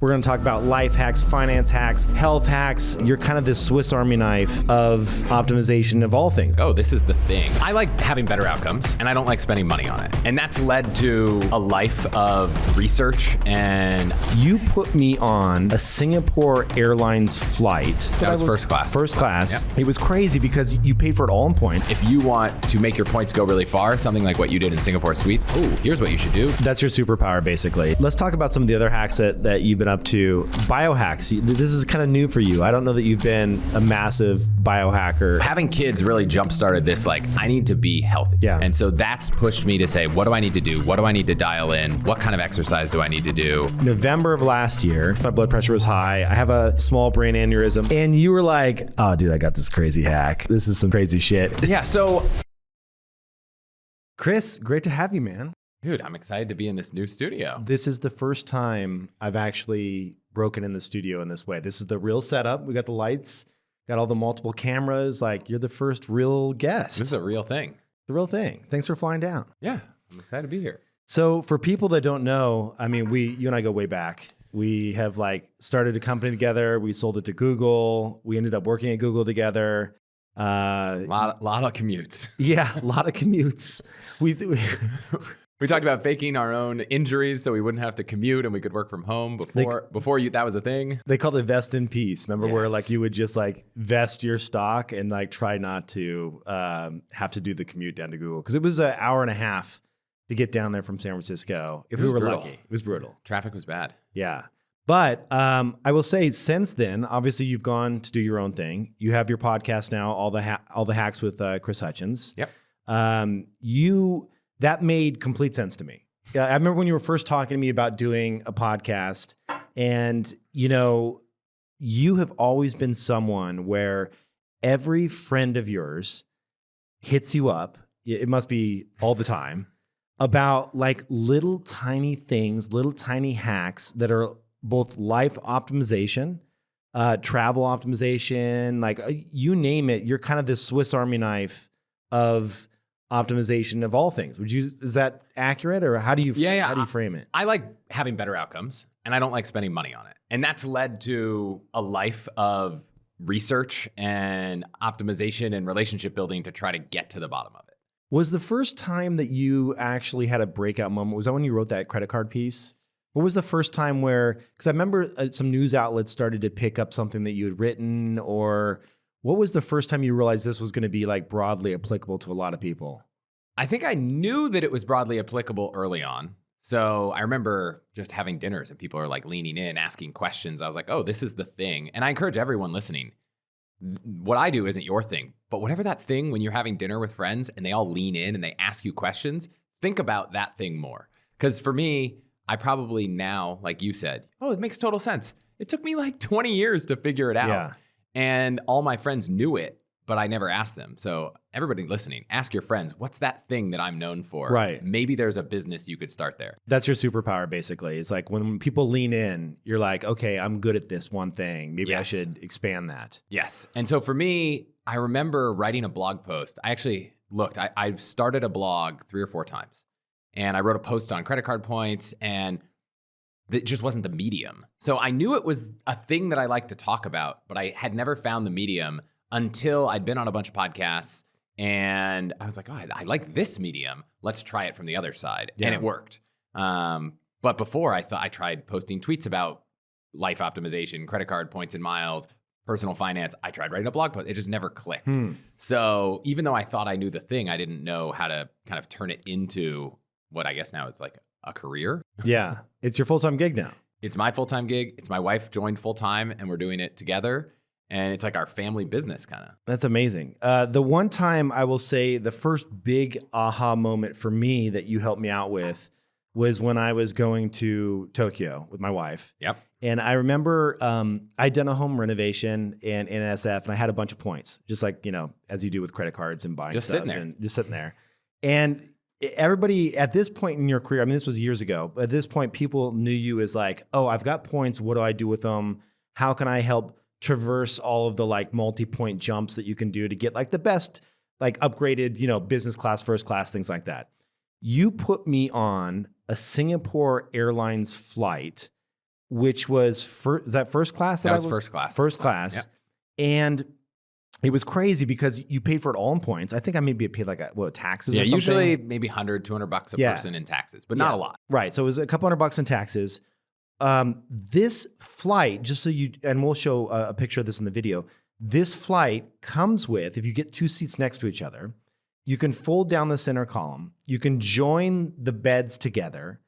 We're going to talk about life hacks, finance hacks, health hacks. You're kind of this Swiss Army knife of optimization of all things. Oh, this is the thing. I like having better outcomes, and I don't like spending money on it. And that's led to a life of research. And you put me on a Singapore Airlines flight. That was first class. First class. Yep. It was crazy because you paid for it all in points. If you want to make your points go really far, something like what you did in Singapore Suite, here's what you should do. That's your superpower, basically. Let's talk about some of the other hacks that you've been up to. Biohacks. This is kind of new for you. I don't know that you've been a massive biohacker. Having kids really jump-started this, like, I need to be healthy. Yeah. And so that's pushed me to say, what do I need to do? What do I need to dial in? What kind of exercise do I need to do? November of last year, my blood pressure was high. I have a small brain aneurysm. And you were like, oh, dude, I got this crazy hack. This is some crazy shit. Yeah, so... Chris, great to have you, man. Dude, I'm excited to be in this new studio. This is the first time I've actually broken in the studio in this way. This is the real setup. We got the lights, got all the multiple cameras. Like, you're the first real guest. This is a real thing. The real thing. Thanks for flying down. Yeah, I'm excited to be here. So for people that don't know, I mean, you and I go way back. We have like started a company together. We sold it to Google. We ended up working at Google together. A lot of commutes. Yeah, a lot of commutes. We talked about faking our own injuries so we wouldn't have to commute and we could work from home before that was a thing. They called it vest in peace. Remember where Yes. like you would just like vest your stock and like try not to have to do the commute down to Google, because it was an hour and a half to get down there from San Francisco. If we were brutal. lucky, it was brutal. Traffic was bad. Yeah. But I will say since then, obviously you've gone to do your own thing. You have your podcast now, all the hacks with Chris Hutchins. Yep. That made complete sense to me. I remember when you were first talking to me about doing a podcast, and you have always been someone where every friend of yours hits you up. It must be all the time about like little tiny things, little tiny hacks that are both life optimization, travel optimization, like you name it. You're kind of this Swiss Army knife of optimization of all things. Is that accurate, or how do you frame it? I like having better outcomes, and I don't like spending money on it. And that's led to a life of research and optimization and relationship building to try to get to the bottom of it. Was the first time that you actually had a breakout moment, was that when you wrote that credit card piece? What was the first time because I remember some news outlets started to pick up something that you had written, or what was the first time you realized this was going to be like broadly applicable to a lot of people? I think I knew that it was broadly applicable early on. So I remember just having dinners and people are like leaning in, asking questions. I was like, oh, this is the thing. And I encourage everyone listening, what I do isn't your thing, but whatever that thing, when you're having dinner with friends and they all lean in and they ask you questions, think about that thing more. Because for me, I probably now, like you said, oh, it makes total sense. It took me like 20 years to figure it out. Yeah. And all my friends knew it, but I never asked them. So everybody listening, ask your friends, what's that thing that I'm known for? Right. Maybe there's a business you could start there. That's your superpower, basically. It's like when people lean in, you're like, okay, I'm good at this one thing. Maybe I should expand that. Yes. And so for me, I remember writing a blog post. I actually looked, I've started a blog 3 or 4 times. And I wrote a post on credit card points, and it just wasn't the medium. So I knew it was a thing that I like to talk about, but I had never found the medium until I'd been on a bunch of podcasts and I was like, oh, I like this medium. Let's try it from the other side. Yeah. And it worked. But before I tried posting tweets about life optimization, credit card points and miles, personal finance. I tried writing a blog post. It just never clicked. So even though I thought I knew the thing, I didn't know how to kind of turn it into what I guess now is like a career. Yeah. It's your full-time gig now. It's my full-time gig. It's my wife joined full-time and we're doing it together. And it's like our family business kind of. That's amazing. The one time I will say the first big aha moment for me that you helped me out with was when I was going to Tokyo with my wife. Yep. And I remember I'd done a home renovation in NSF and I had a bunch of points, just like, as you do with credit cards and buying just stuff. Sitting there. And just sitting there. And everybody at this point in your career, I mean, this was years ago, but at this point, people knew you as like, oh, I've got points. What do I do with them? How can I help traverse all of the like multi-point jumps that you can do to get like the best, like upgraded, business class, first class, things like that. You put me on a Singapore Airlines flight which was is that first class? That was first class. First class. Yep. And it was crazy because you paid for it all in points. I think I maybe paid like taxes or something. Usually maybe $100-$200 a person in taxes, but not a lot. Right. So it was a couple $100 in taxes. This flight, just so and we'll show a picture of this in the video. This flight comes with, if you get 2 seats next to each other, you can fold down the center column. You can join the beds together,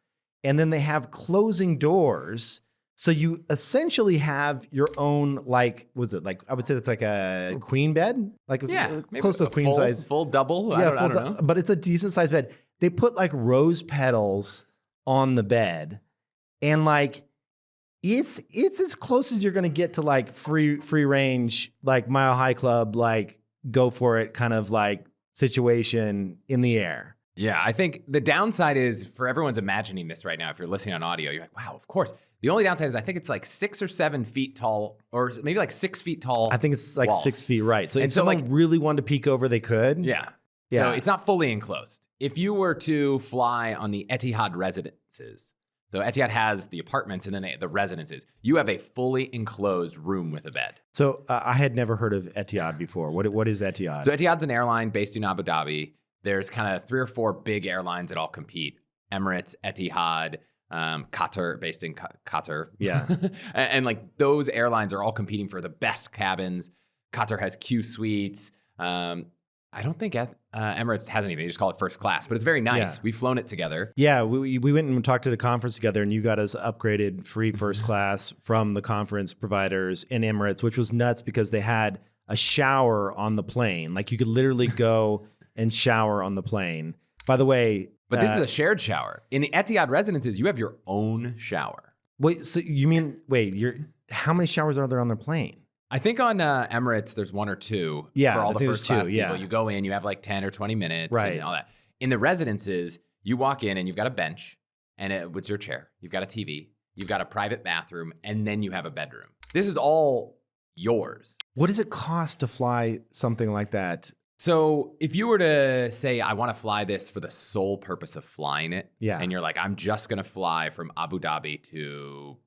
and then they have closing doors. So you essentially have your own, I would say it's like a queen bed, close to a queen size. Full double? I don't know. But it's a decent sized bed. They put like rose petals on the bed, and like, it's as close as you're going to get to like free range, like Mile High Club, like go for it kind of like situation in the air. Yeah, I think the downside is for everyone's imagining this right now. If you're listening on audio, you're like, wow, of course. The only downside is I think it's like 6 or 7 feet tall, or maybe like 6 feet tall. I think it's like walls. 6 feet, right? So if someone really wanted to peek over, they could. Yeah. So it's not fully enclosed. If you were to fly on the Etihad residences, so Etihad has the apartments and then the residences, you have a fully enclosed room with a bed. So I had never heard of Etihad before. What is Etihad? So Etihad's an airline based in Abu Dhabi. There's kind of 3 or 4 big airlines that all compete. Emirates, Etihad, Qatar, based in Qatar. Yeah. and like those airlines are all competing for the best cabins. Qatar has Q suites. I don't think Emirates has anything. They just call it first class, but it's very nice. Yeah. We've flown it together. Yeah, we went and talked to the conference together, and you got us upgraded free first class from the conference providers in Emirates, which was nuts because they had a shower on the plane. Like you could literally go and shower on the plane. By the way, but this is a shared shower. In the Etihad residences, you have your own shower. Wait, so you mean how many showers are there on the plane? I think on Emirates, there's 1 or 2 for all the first class people. You go in, you have like 10 or 20 minutes and all that. In the residences, you walk in and you've got a bench and it's your chair. You've got a TV, you've got a private bathroom, and then you have a bedroom. This is all yours. What does it cost to fly something like that? So if you were to say, I want to fly this for the sole purpose of flying it, and you're like, I'm just going to fly from Abu Dhabi to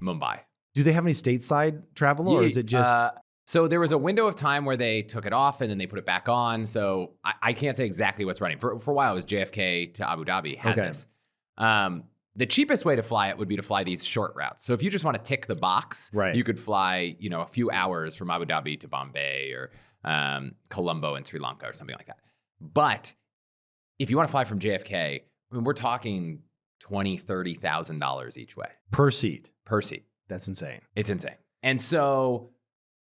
Mumbai. Do they have any stateside travel, or is it just? So there was a window of time where they took it off and then they put it back on. So I can't say exactly what's running. For a while, it was JFK to Abu Dhabi had this. The cheapest way to fly it would be to fly these short routes. So if you just want to tick the box, you could fly, a few hours from Abu Dhabi to Bombay or Colombo in Sri Lanka or something like that. But if you want to fly from JFK, we're talking $20,000, $30,000 each way per seat. That's insane. It's insane. And so,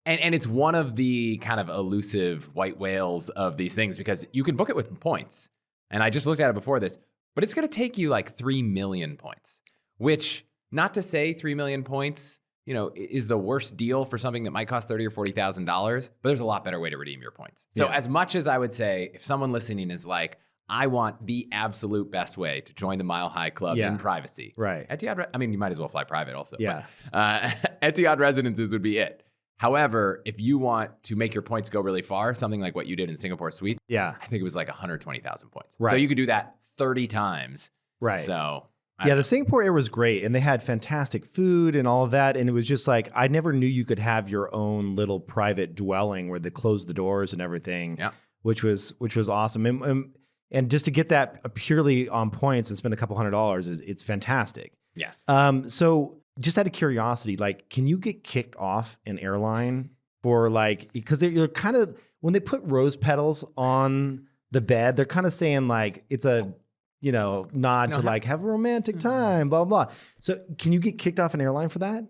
and it's one of the kind of elusive white whales of these things because you can book it with points. And I just looked at it before this, but it's going to take you like 3 million points, which, not to say 3 million points, is the worst deal for something that might cost $30,000 or $40,000, but there's a lot better way to redeem your points. So as much as I would say, if someone listening is like, I want the absolute best way to join the Mile High Club in privacy. Right. Etihad, you might as well fly private also. Yeah. But, Etihad residences would be it. However, if you want to make your points go really far, something like what you did in Singapore Suite, I think it was like 120,000 points. Right. So you could do that 30 times. Right. So the Singapore Air was great, and they had fantastic food and all of that. And it was just like, I never knew you could have your own little private dwelling where they closed the doors and everything, which was awesome. And just to get that purely on points and spend a couple $100, it's fantastic. Yes. So just out of curiosity, like, can you get kicked off an airline for because they're kind of, when they put rose petals on the bed, they're kind of saying like, it's a, nod to like, have a romantic time, blah, blah, blah. So can you get kicked off an airline for that?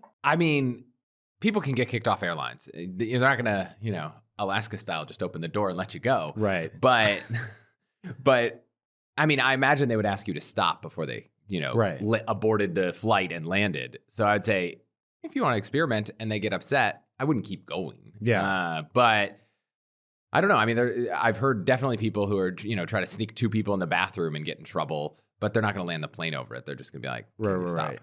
People can get kicked off airlines. They're not going to, Alaska style, just open the door and let you go. Right. But I imagine they would ask you to stop before they, aborted the flight and landed. So I'd say, if you want to experiment and they get upset, I wouldn't keep going. Yeah. But I don't know. I've heard definitely people who are, try to sneak 2 people in the bathroom and get in trouble, but they're not going to land the plane over it. They're just going to be like, stop.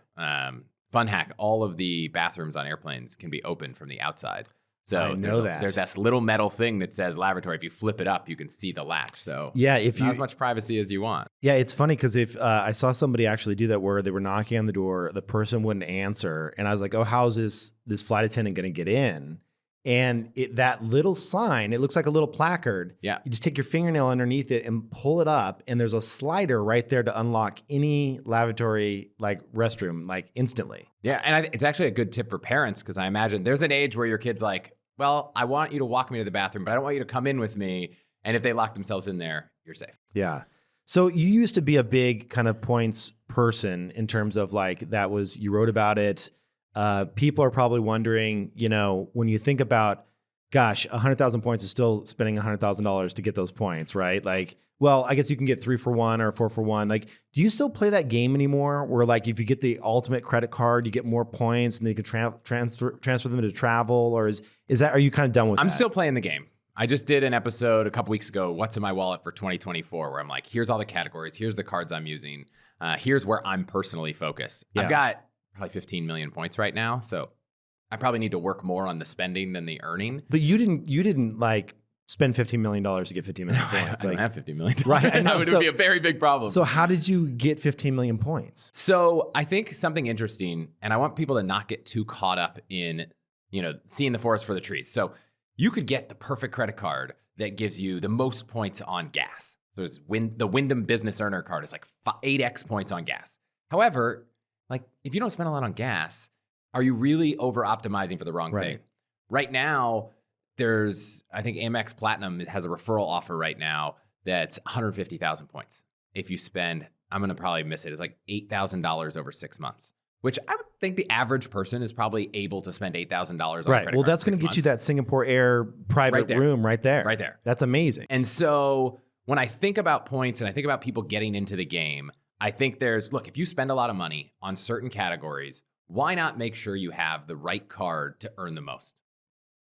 Fun hack. All of the bathrooms on airplanes can be opened from the outside. So I know that. there's this little metal thing that says lavatory. If you flip it up, you can see the latch. So yeah, if not you as much privacy as you want. Yeah, it's funny because if I saw somebody actually do that where they were knocking on the door, the person wouldn't answer, and I was like, "Oh, how's this flight attendant going to get in?" And that little sign, it looks like a little placard. Yeah. You just take your fingernail underneath it and pull it up, and there's a slider right there to unlock any lavatory like restroom like instantly. Yeah, and it's actually a good tip for parents because I imagine there's an age where your kid's like, well, I want you to walk me to the bathroom, but I don't want you to come in with me. And if they lock themselves in there, you're safe. Yeah. So you used to be a big kind of points person in terms of like you wrote about it. People are probably wondering, when you think about, gosh, 100,000 points is still spending $100,000 to get those points, right? Like, well, I guess you can get 3 for 1 or 4 for 1. Like, do you still play that game anymore? Where like if you get the ultimate credit card, you get more points, and then you can transfer them to travel, or are you kind of done with that? I'm still playing the game. I just did an episode a couple weeks ago, What's in My Wallet for 2024, where I'm like, here's all the categories, here's the cards I'm using, here's where I'm personally focused. Yeah. I've got probably 15 million points right now, so I probably need to work more on the spending than the earning. But you didn't like spend $15 million to get 15 million points. I don't have $15 million. Right. That would be a very big problem. So how did you get 15 million points? So I think something interesting, and I want people to not get too caught up in, seeing the forest for the trees. So you could get the perfect credit card that gives you the most points on gas. So there's the Wyndham Business Earner card is like 8x points on gas. However, like if you don't spend a lot on gas, are you really over optimizing for the wrong thing? Right now, I think Amex Platinum has a referral offer right now that's 150,000 points. If you spend, I'm going to probably miss it. It's like $8,000 over 6 months, which I would think the average person is probably able to spend $8,000 on a credit card. Well, that's going to get you that Singapore Air private room right there. Right there. That's amazing. And so when I think about points and I think about people getting into the game, I think if you spend a lot of money on certain categories, why not make sure you have the right card to earn the most?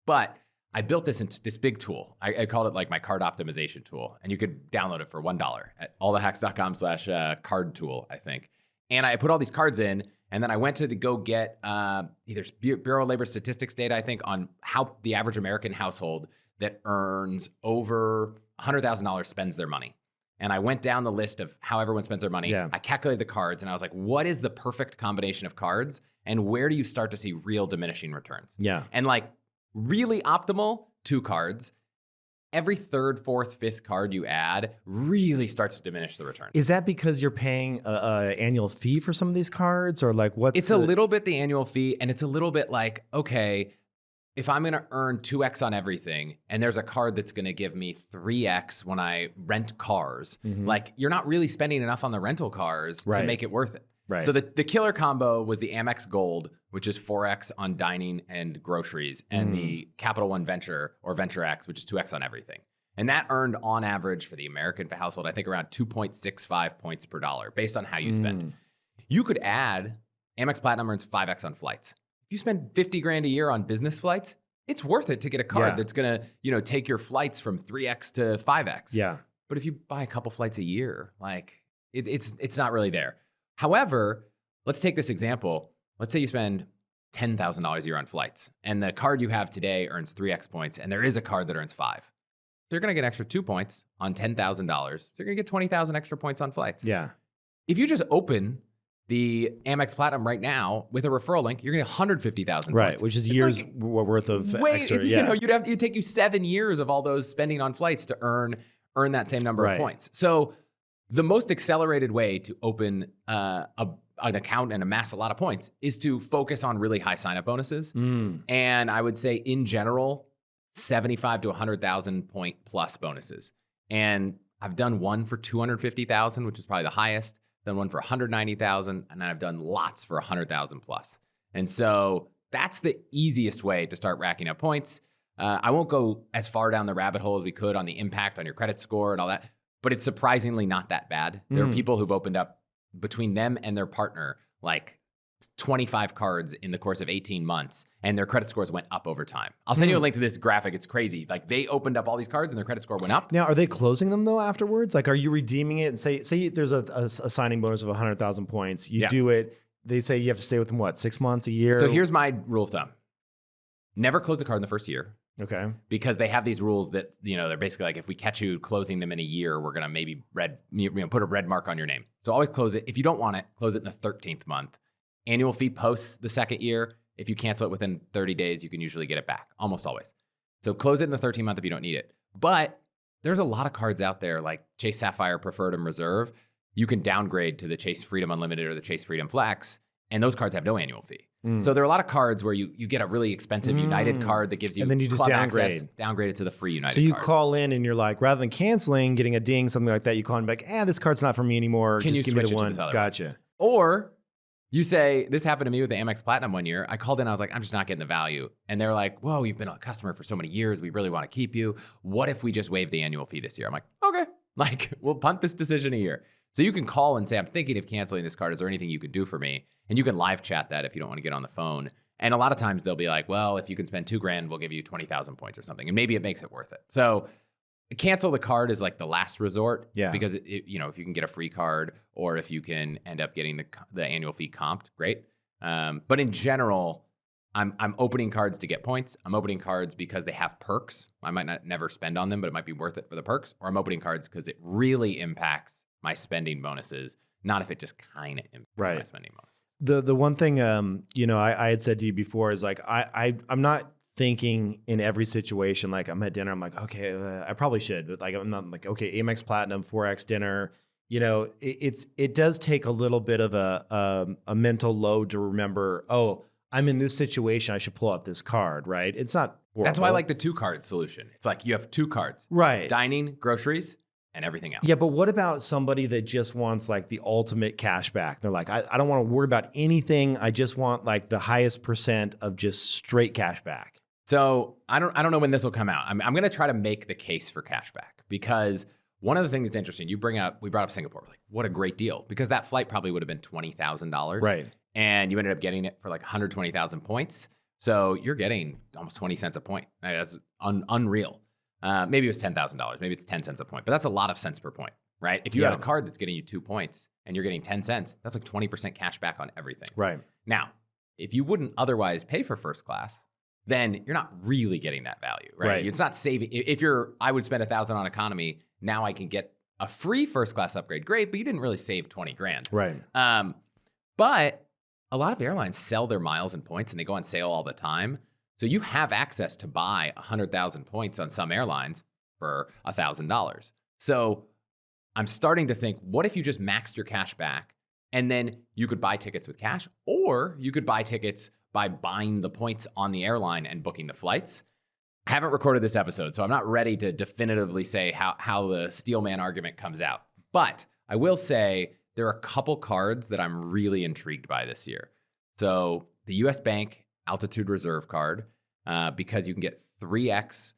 But I built this into this big tool. I called it like my card optimization tool, and you could download it for $1 at allthehacks.com/card tool, I think. And I put all these cards in, and then I went to go get either Bureau of Labor Statistics data, I think, on how the average American household that earns over $100,000 spends their money. And I went down the list of how everyone spends their money. Yeah. I calculated the cards, and I was like, what is the perfect combination of cards? And where do you start to see real diminishing returns? Yeah. And like really optimal, 2 cards. Every 3rd, 4th, 5th card you add really starts to diminish the returns. Is that because you're paying an annual fee for some of these cards, or like what's? It's a little bit the annual fee, and it's a little bit like, okay, if I'm going to earn 2x on everything, and there's a card that's going to give me 3x when I rent cars, like you're not really spending enough on the rental cars to make it worth it. Right. So the killer combo was the Amex Gold, which is 4x on dining and groceries, and the Capital One Venture or Venture X, which is 2x on everything. And that earned on average for the American household, I think around 2.65 points per dollar based on how you spend. You could add Amex Platinum earns 5x on flights. If you spend $50,000 a year on business flights, it's worth it to get a card that's going to, take your flights from 3x to 5x. Yeah. But if you buy a couple flights a year, like it's not really there. However, let's take this example. Let's say you spend $10,000 a year on flights, and the card you have today earns 3x points, and there is a card that earns 5. So you're going to get an extra 2 points on $10,000. So you're going to get 20,000 extra points on flights. Yeah. If you just open the Amex Platinum right now with a referral link, you're going to get 150,000 points. Right, which is years worth of extra. It'd take you 7 years of all those spending on flights to earn that same number of points. So the most accelerated way to open an account and amass a lot of points is to focus on really high sign-up bonuses. And I would say in general, 75 to 100,000 point plus bonuses. And I've done one for 250,000, which is probably the highest, done one for 190,000, and then I've done lots for 100,000 plus. And so that's the easiest way to start racking up points. I won't go as far down the rabbit hole as we could on the impact on your credit score and all that, but it's surprisingly not that bad. There are people who've opened up between them and their partner like 25 cards in the course of 18 months, and their credit scores went up over time. I'll send you a link to this graphic. It's crazy. Like they opened up all these cards and their credit score went up. Now, are they closing them though afterwards? Like, are you redeeming it? And say there's a signing bonus of 100,000 points. You do it. They say you have to stay with them, 6 months, a year? So here's my rule of thumb. Never close a card in the first year. Okay. Because they have these rules that, they're basically like, if we catch you closing them in a year, we're going to maybe put a red mark on your name. So always close it. If you don't want it, close it in the 13th month. Annual fee posts the second year. If you cancel it within 30 days, you can usually get it back, almost always. So close it in the 13th month if you don't need it. But there's a lot of cards out there like Chase Sapphire, Preferred, and Reserve. You can downgrade to the Chase Freedom Unlimited or the Chase Freedom Flex, and those cards have no annual fee. So there are a lot of cards where you get a really expensive United card that gives you and then you just club downgrade. access, downgrade it to the free United So you card. call in and you're like, rather than canceling, getting a ding, something like that, you call in and be like, this card's not for me anymore. Can just you give me switch the it to one. this other Gotcha. Or you say, this happened to me with the Amex Platinum one year. I called in, I was like, I'm just not getting the value. And they're like, whoa, you've been a customer for so many years. We really want to keep you. What if we just waive the annual fee this year? I'm like, okay. Like, we'll punt this decision a year. So you can call and say, I'm thinking of canceling this card. Is there anything you can do for me? And you can live chat that if you don't want to get on the phone. And a lot of times they'll be like, well, if you can spend $2,000, we'll give you 20,000 points or something. And maybe it makes it worth it. So cancel the card is like the last resort. Yeah. Because if you can get a free card or if you can end up getting the annual fee comped, great. But in general, I'm opening cards to get points. I'm opening cards because they have perks. I might never spend on them, but it might be worth it for the perks. Or I'm opening cards because it really impacts my spending bonuses, not if it just kind of impacts my spending bonuses. The one thing, I had said to you before is like, I'm not thinking in every situation, like I'm at dinner, I'm like, okay, I probably should, but like, I'm not like, okay, Amex Platinum, 4X dinner, it does take a little bit of a mental load to remember, I'm in this situation, I should pull out this card, right? It's not horrible. That's why I like the 2-card solution. It's like you have 2 cards. Right. Dining, groceries, and everything else. Yeah, but what about somebody that just wants like the ultimate cash back? They're like, I don't want to worry about anything. I just want like the highest % of just straight cash back. So I don't know when this will come out. I'm going to try to make the case for cash back because one of the things that's interesting, we brought up Singapore. We're like, what a great deal, because that flight probably would have been $20,000. Right. And you ended up getting it for like 120,000 points. So you're getting almost 20 cents a point. That's unreal. Maybe it was $10,000. Maybe it's 10 cents a point, but that's a lot of cents per point, right? If you had a card that's getting you 2 points and you're getting 10 cents, that's like 20% cash back on everything. Right. Now, if you wouldn't otherwise pay for first class, then you're not really getting that value, right? It's not saving. I would spend $1,000 on economy. Now I can get a free first class upgrade. Great, but you didn't really save 20 grand. Right. But a lot of airlines sell their miles and points and they go on sale all the time. So you have access to buy 100,000 points on some airlines for $1,000. So I'm starting to think, what if you just maxed your cash back and then you could buy tickets with cash, or you could buy tickets by buying the points on the airline and booking the flights? I haven't recorded this episode, so I'm not ready to definitively say how the Steelman argument comes out. But I will say there are a couple cards that I'm really intrigued by this year. So the US Bank Altitude Reserve card, because you can get 3x,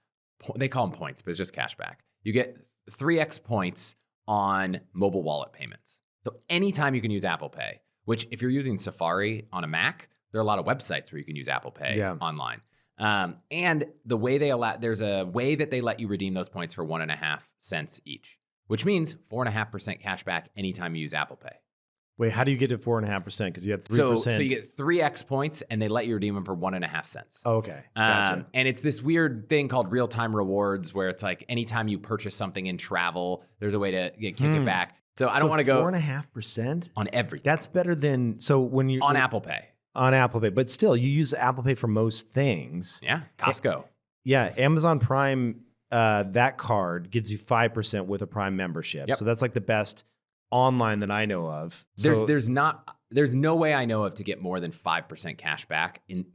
they call them points, but it's just cash back. You get 3x points on mobile wallet payments. So anytime you can use Apple Pay, which if you're using Safari on a Mac, there are a lot of websites where you can use Apple Pay online. And the way there's a way that they let you redeem those points for 1.5 cents each, which means 4.5% cash back anytime you use Apple Pay. Wait, how do you get to 4.5%? Because you have 3%. So you get 3x points and they let you redeem them for 1.5 cents. Oh, okay. Gotcha. And it's this weird thing called real-time rewards where it's like anytime you purchase something in travel, there's a way to kick it back. So I don't want to go 4.5% on everything. That's better than when you on Apple Pay. On Apple Pay, but still, you use Apple Pay for most things. Yeah, Costco. Yeah, Amazon Prime. That card gives you 5% with a Prime membership. Yep. So that's like the best online that I know of. So, there's no way I know of to get more than 5% cash back in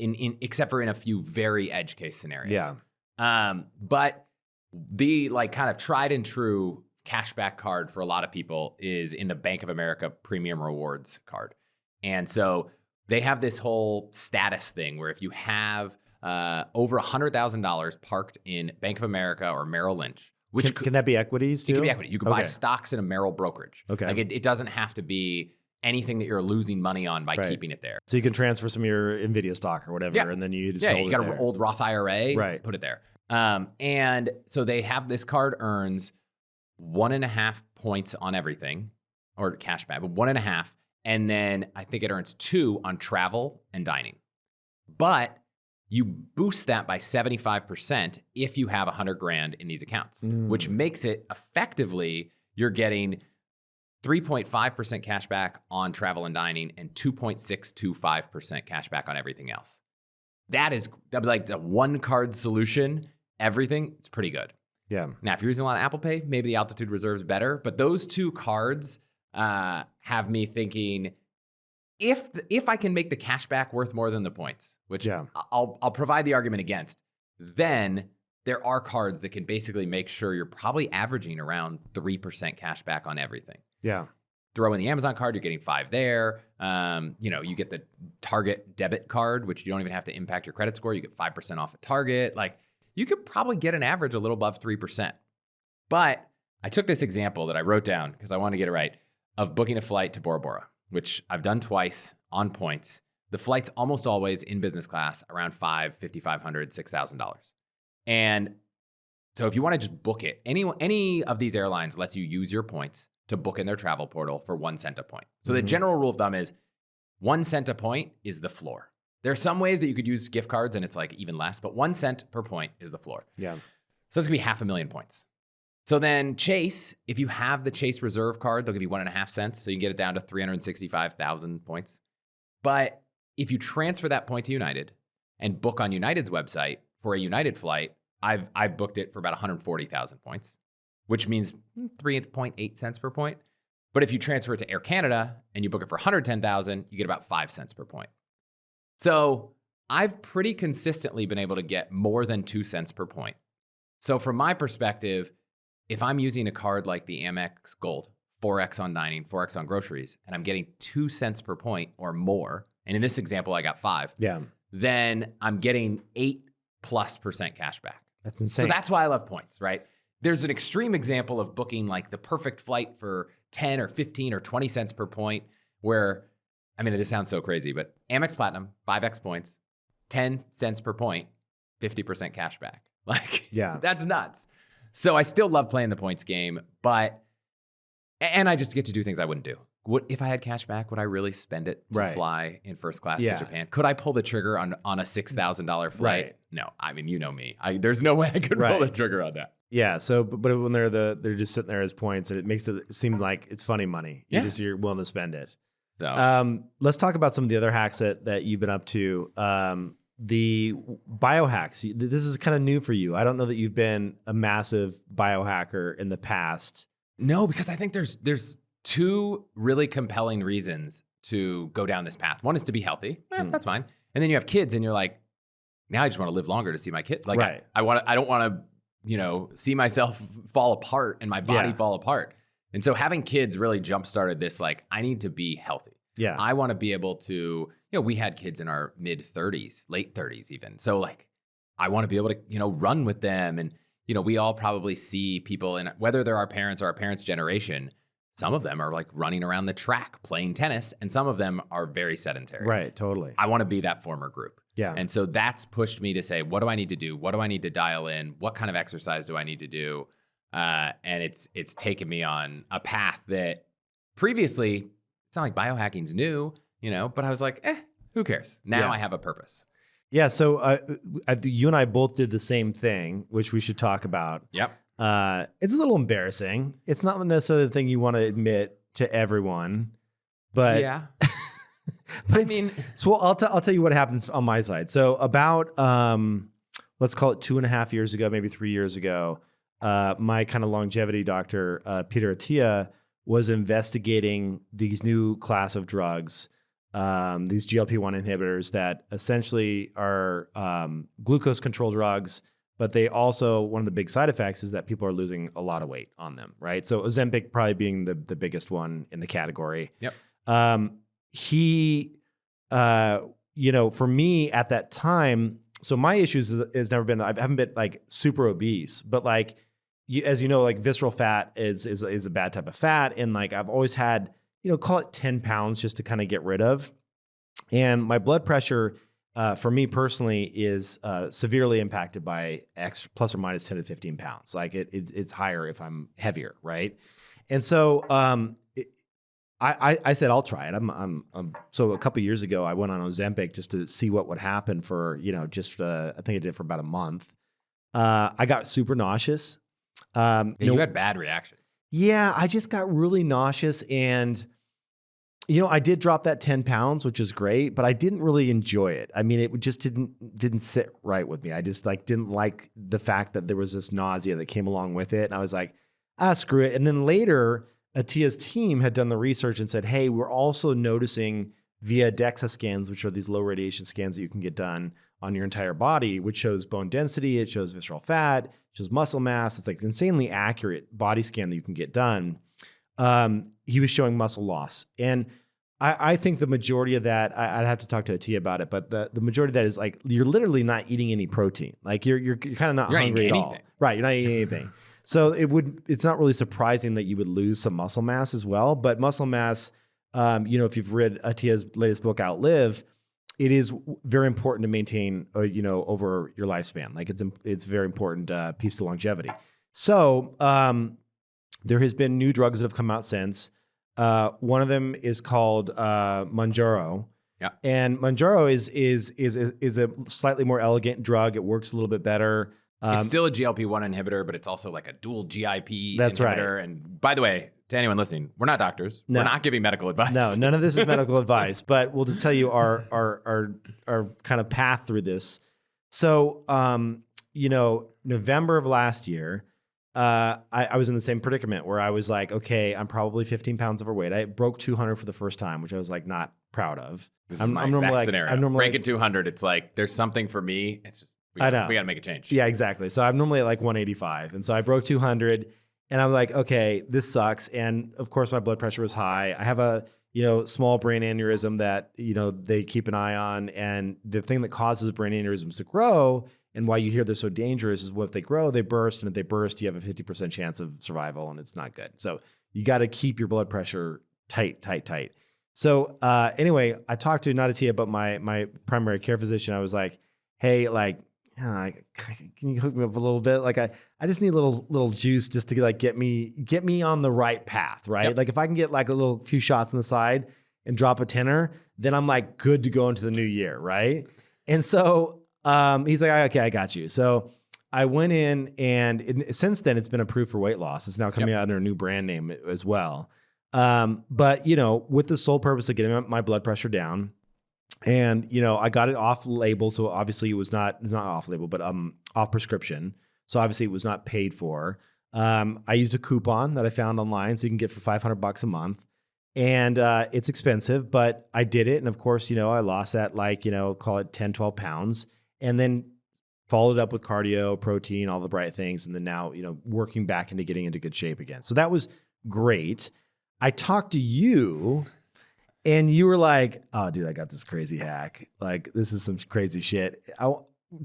except for in a few very edge case scenarios. Yeah. But the kind of tried and true cashback card for a lot of people is in the Bank of America Premium Rewards card. And so they have this whole status thing where if you have over $100,000 parked in Bank of America or Merrill Lynch, which can that be equities too? It can be equity. You can buy stocks in a Merrill brokerage. Okay. Like it doesn't have to be anything that you're losing money on by keeping it there. So you can transfer some of your NVIDIA stock or whatever, and then you just hold you it got there. an old Roth IRA, put it there. And so they have this card earns 1.5 points on everything, or cash back, but 1.5. And then I think it earns 2 on travel and dining. But you boost that by 75% if you have 100 grand in these accounts, which makes it effectively, you're getting 3.5% cash back on travel and dining and 2.625% cash back on everything else. That'd be like the one card solution, everything, it's pretty good. Yeah. Now, if you're using a lot of Apple Pay, maybe the Altitude Reserve's better, but those two cards have me thinking, if I can make the cash back worth more than the points, which I'll provide the argument against, then there are cards that can basically make sure you're probably averaging around 3% cash back on everything. Yeah. Throw in the Amazon card, you're getting 5 there. You get the Target debit card, which you don't even have to impact your credit score. You get 5% off at Target. Like, you could probably get an average a little above 3%. But I took this example that I wrote down because I want to get it right, of booking a flight to Bora Bora, which I've done twice on points. The flight's almost always in business class around $5,000, $5,500, $6,000. And so if you want to just book it, any of these airlines lets you use your points to book in their travel portal for 1 cent a point. So the general rule of thumb is 1 cent a point is the floor. There are some ways that you could use gift cards and it's like even less, but 1 cent per point is the floor. Yeah. So that's gonna be 500,000 points. So then Chase, if you have the Chase Reserve card, they'll give you 1.5 cents. So you can get it down to 365,000 points. But if you transfer that point to United and book on United's website for a United flight, I've booked it for about 140,000 points, which means 3.8 cents per point. But if you transfer it to Air Canada and you book it for 110,000, you get about 5 cents per point. So I've pretty consistently been able to get more than 2 cents per point. So from my perspective, if I'm using a card like the Amex Gold, 4X on dining, 4X on groceries, and I'm getting 2 cents per point or more, and in this example, I got 5, then I'm getting 8+% cash back. That's insane. So that's why I love points, right? There's an extreme example of booking like the perfect flight for 10 or 15 or 20 cents per point where, I mean, this sounds so crazy, but Amex Platinum, 5X points, 10 cents per point, 50% cash back. Like, that's nuts. So I still love playing the points game, and I just get to do things I wouldn't do. If I had cash back, would I really spend it to fly in first class to Japan? Could I pull the trigger on a $6,000 flight? Right. No, I mean, you know me. There's no way I could pull the trigger on that. Yeah. So, but when they're just sitting there as points, and it makes it seem like it's funny money. You're willing to spend it. So let's talk about some of the other hacks that you've been up to. The biohacks. This is kind of new for you. I don't know that you've been a massive biohacker in the past. No, because I think there's 2 really compelling reasons to go down this path. One is to be healthy. That's fine. And then you have kids and you're like, now I just want to live longer to see my kid. Like I don't want to, see myself fall apart and my body fall apart. And so having kids really jump-started this, like, I need to be healthy. Yeah. I want to be able to, we had kids in our mid-30s, late 30s even. So like, I want to be able to, run with them. And, we all probably see people, and whether they're our parents or our parents' generation, some of them are like running around the track playing tennis, and some of them are very sedentary. Right, totally. I want to be that former group. Yeah. And so that's pushed me to say, what do I need to do? What do I need to dial in? What kind of exercise do I need to do? And it's taken me on a path that previously, it's not like biohacking's new, but I was like, who cares? Now I have a purpose. Yeah. So you and I both did the same thing, which we should talk about. Yep. It's a little embarrassing. It's not necessarily the thing you want to admit to everyone, but but so I'll tell you what happens on my side. So about let's call it 2.5 years ago, maybe 3 years ago, my kind of longevity doctor, Peter Attia, was investigating these new class of drugs, these GLP-1 inhibitors that essentially are glucose control drugs. But they also, one of the big side effects is that people are losing a lot of weight on them, right? So Ozempic probably being the biggest one in the category. Yep. He, for me at that time, so my issues has never been, I haven't been like super obese, but like, as you know, like visceral fat is a bad type of fat. And like, I've always had, call it 10 pounds just to kind of get rid of. And my blood pressure, for me personally, is severely impacted by X plus or minus 10 to 15 pounds. Like it's higher if I'm heavier, right? And so I said, I'll try it. So a couple of years ago, I went on Ozempic just to see what would happen for, I think I did it for about a month. I got super nauseous. You had bad reactions. Yeah, I just got really nauseous, and I did drop that 10 pounds, which is great, but I didn't really enjoy it. I mean, it just didn't sit right with me. I just didn't like the fact that there was this nausea that came along with it. And I was like, screw it. And then later, Attia's team had done the research and said, hey, we're also noticing via DEXA scans, which are these low radiation scans that you can get done on your entire body, which shows bone density, it shows visceral fat, it shows muscle mass. It's like insanely accurate body scan that you can get done. He was showing muscle loss. And I think the majority of that, I'd have to talk to Attia about it, but the majority of that is like, you're literally not eating any protein. Like you're kind of not hungry at all. Right, you're not eating anything. So it's not really surprising that you would lose some muscle mass as well. But muscle mass, if you've read Attia's latest book, Outlive, it is very important to maintain, over your lifespan. Like it's very important piece to longevity. So there has been new drugs that have come out since. One of them is called Mounjaro. Yeah. And Mounjaro is a slightly more elegant drug. It works a little bit better. It's still a GLP-1 inhibitor, but it's also like a dual GIP That's inhibitor. right. And by the way, to anyone listening, we're not doctors. No. We're not giving medical advice. No, none of this is medical advice, but we'll just tell you our kind of path through this. So, November of last year, I was in the same predicament where I was like, okay, I'm probably 15 pounds overweight. I broke 200 for the first time, which I was like not proud of. This is my exact scenario. I'm normally breaking 200. It's like, there's something for me. It's just, we got to make a change. Yeah, exactly. So I'm normally at like 185. And so I broke 200 and I'm like, okay, this sucks. And of course my blood pressure was high. I have a, small brain aneurysm that, they keep an eye on. And the thing that causes brain aneurysms to grow and why you hear they're so dangerous is if they grow, they burst. And if they burst, you have a 50% chance of survival and it's not good. So you got to keep your blood pressure tight. So anyway, I talked to not Attia, but my primary care physician. I was like, hey, can you hook me up a little bit? Like I just need a little juice just to like get me on the right path, right? Yep. Like if I can get like a little few shots on the side and drop a tenner, then I'm like good to go into the new year, right? And so he's like, okay, I got you. So I went in and since then it's been approved for weight loss. It's now coming out under a new brand name as well. But with the sole purpose of getting my blood pressure down. And, I got it off label. So obviously it was not off label, but off prescription. So obviously it was not paid for. I used a coupon that I found online. So you can get for $500 a month. And it's expensive, but I did it. And of course, I lost that call it 10, 12 pounds. And then followed up with cardio, protein, all the right things. And then now, working back into getting into good shape again. So that was great. I talked to you. And you were like, oh, dude, I got this crazy hack. Like, this is some crazy shit.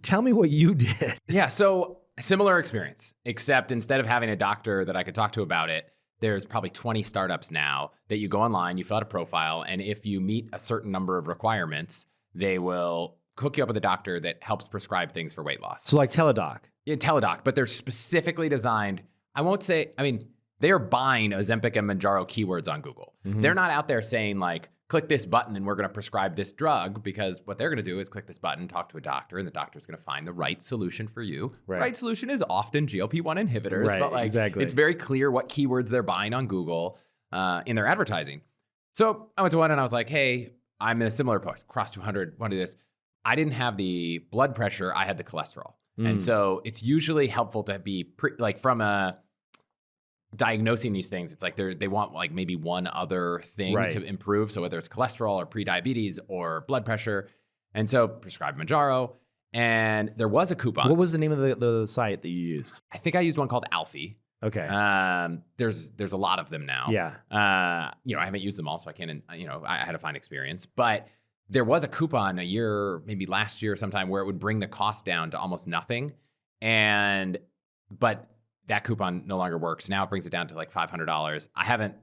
Tell me what you did. Yeah, so similar experience, except instead of having a doctor that I could talk to about it, there's probably 20 startups now that you go online, you fill out a profile, and if you meet a certain number of requirements, they will hook you up with a doctor that helps prescribe things for weight loss. So like Teladoc. Yeah, Teladoc, but they're specifically designed, they are buying Ozempic and Mounjaro keywords on Google. Mm-hmm. They're not out there saying like, click this button and we're going to prescribe this drug, because what they're going to do is click this button, talk to a doctor, and the doctor is going to find the right solution for you. Right. Right solution is often GLP-1 inhibitors, right, but exactly. It's very clear what keywords they're buying on Google in their advertising. So I went to one and I was like, hey, I'm in a similar post, cross 200, want to do this. I didn't have the blood pressure, I had the cholesterol. And so it's usually helpful to be from a diagnosing these things, it's like they want like maybe one other thing to improve. So whether it's cholesterol or prediabetes or blood pressure. And so prescribed Mounjaro, and there was a coupon. What was the name of the site that you used? I think I used one called Alfie. Okay. There's a lot of them now. Yeah. I haven't used them all, so I can't, I had to find experience, but there was a coupon a year, maybe last year sometime, where it would bring the cost down to almost nothing. But that coupon no longer works. Now it brings it down to like $500. I haven't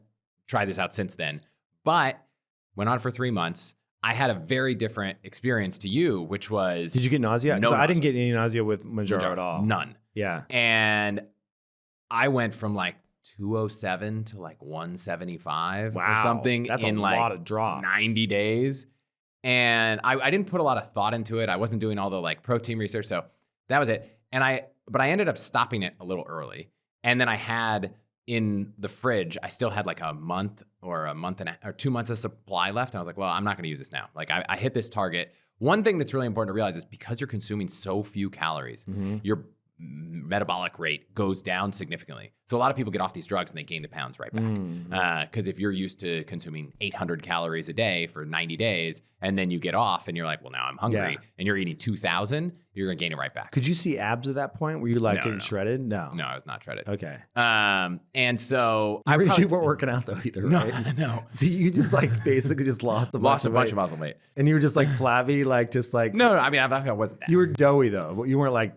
tried this out since then, but went on for 3 months. I had a very different experience to you, which was... Did you get nausea? No, I didn't get any nausea with Mounjaro at all. None. Yeah. And I went from like 207 to like 175 or Wow. something That's in a like lot of drop. 90 days. And I didn't put a lot of thought into it. I wasn't doing all the like protein research. So that was it. But I ended up stopping it a little early. And then I had in the fridge, I still had like a month or 2 months of supply left. And I was like, well, I'm not going to use this now. Like I hit this target. One thing that's really important to realize is because you're consuming so few calories, your metabolic rate goes down significantly. So a lot of people get off these drugs and they gain the pounds right back. Because if you're used to consuming 800 calories a day for 90 days, and then you get off and you're like, well, now I'm hungry, and you're eating 2,000, you're going to gain it right back. Could you see abs at that point? Were you like getting shredded? No, I was not shredded. Okay. And so you weren't working out though either, right? No. See, you just like basically just lost a bunch of muscle weight. And you were just like flabby, like just like. No, I mean, I wasn't that. You were doughy though. You weren't like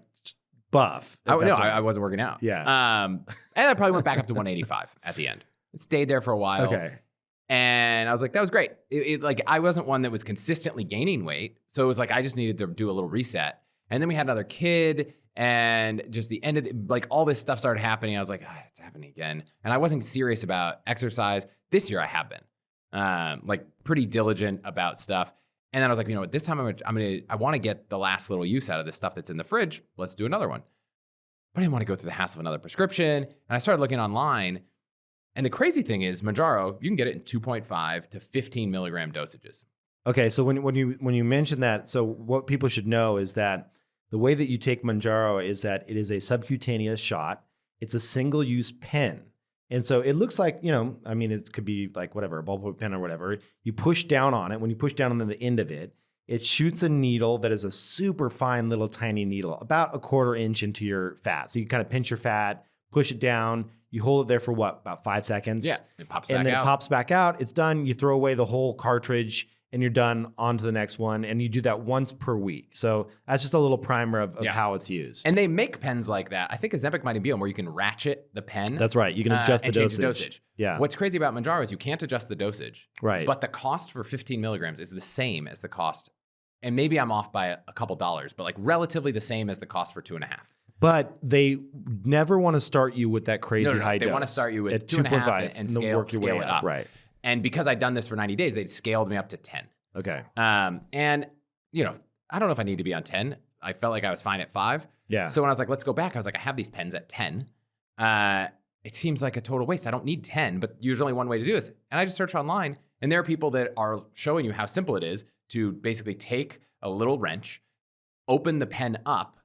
buff. I wasn't working out. Yeah. And I probably went back up to 185 at the end. It stayed there for a while. Okay. And I was like, that was great. Like I wasn't one that was consistently gaining weight. So it was like, I just needed to do a little reset. And then we had another kid and just the end of like all this stuff started happening. I was like, it's happening again. And I wasn't serious about exercise. This year I have been like pretty diligent about stuff. And then I was like, you know what, this time I want to get the last little use out of this stuff that's in the fridge. Let's do another one. But I didn't want to go through the hassle of another prescription. And I started looking online. And the crazy thing is Mounjaro, you can get it in 2.5 to 15 milligram dosages. Okay, so when you mention that, so what people should know is that the way that you take Mounjaro is that it is a subcutaneous shot. It's a single-use pen. And so it looks like, I mean, it could be like whatever, a ballpoint pen or whatever. You push down on it. When you push down on the end of it, it shoots a needle that is a super fine little tiny needle, about a 1/4 inch into your fat. So you kind of pinch your fat, push it down. You hold it there for what, about 5 seconds? Yeah, it pops and back then out. It pops back out. It's done. You throw away the whole cartridge and you're done, on to the next one. And you do that once per week. So that's just a little primer of how it's used. And they make pens like that. I think Ozempic might be one where you can ratchet the pen. That's right. You can adjust the dosage. Yeah. What's crazy about Mounjaro is you can't adjust the dosage. Right. But the cost for 15 milligrams is the same as the cost. And maybe I'm off by a couple dollars, but like relatively the same as the cost for 2.5. But they never want to start you with that crazy high dose. They want to start you with at 2.5 and scale it up. Right. And because I'd done this for 90 days, they scaled me up to 10. Okay. And, I don't know if I need to be on 10. I felt like I was fine at 5. Yeah. So when I was like, let's go back, I was like, I have these pens at 10. It seems like a total waste. I don't need 10, but there's only one way to do this. And I just search online, and there are people that are showing you how simple it is to basically take a little wrench, open the pen up,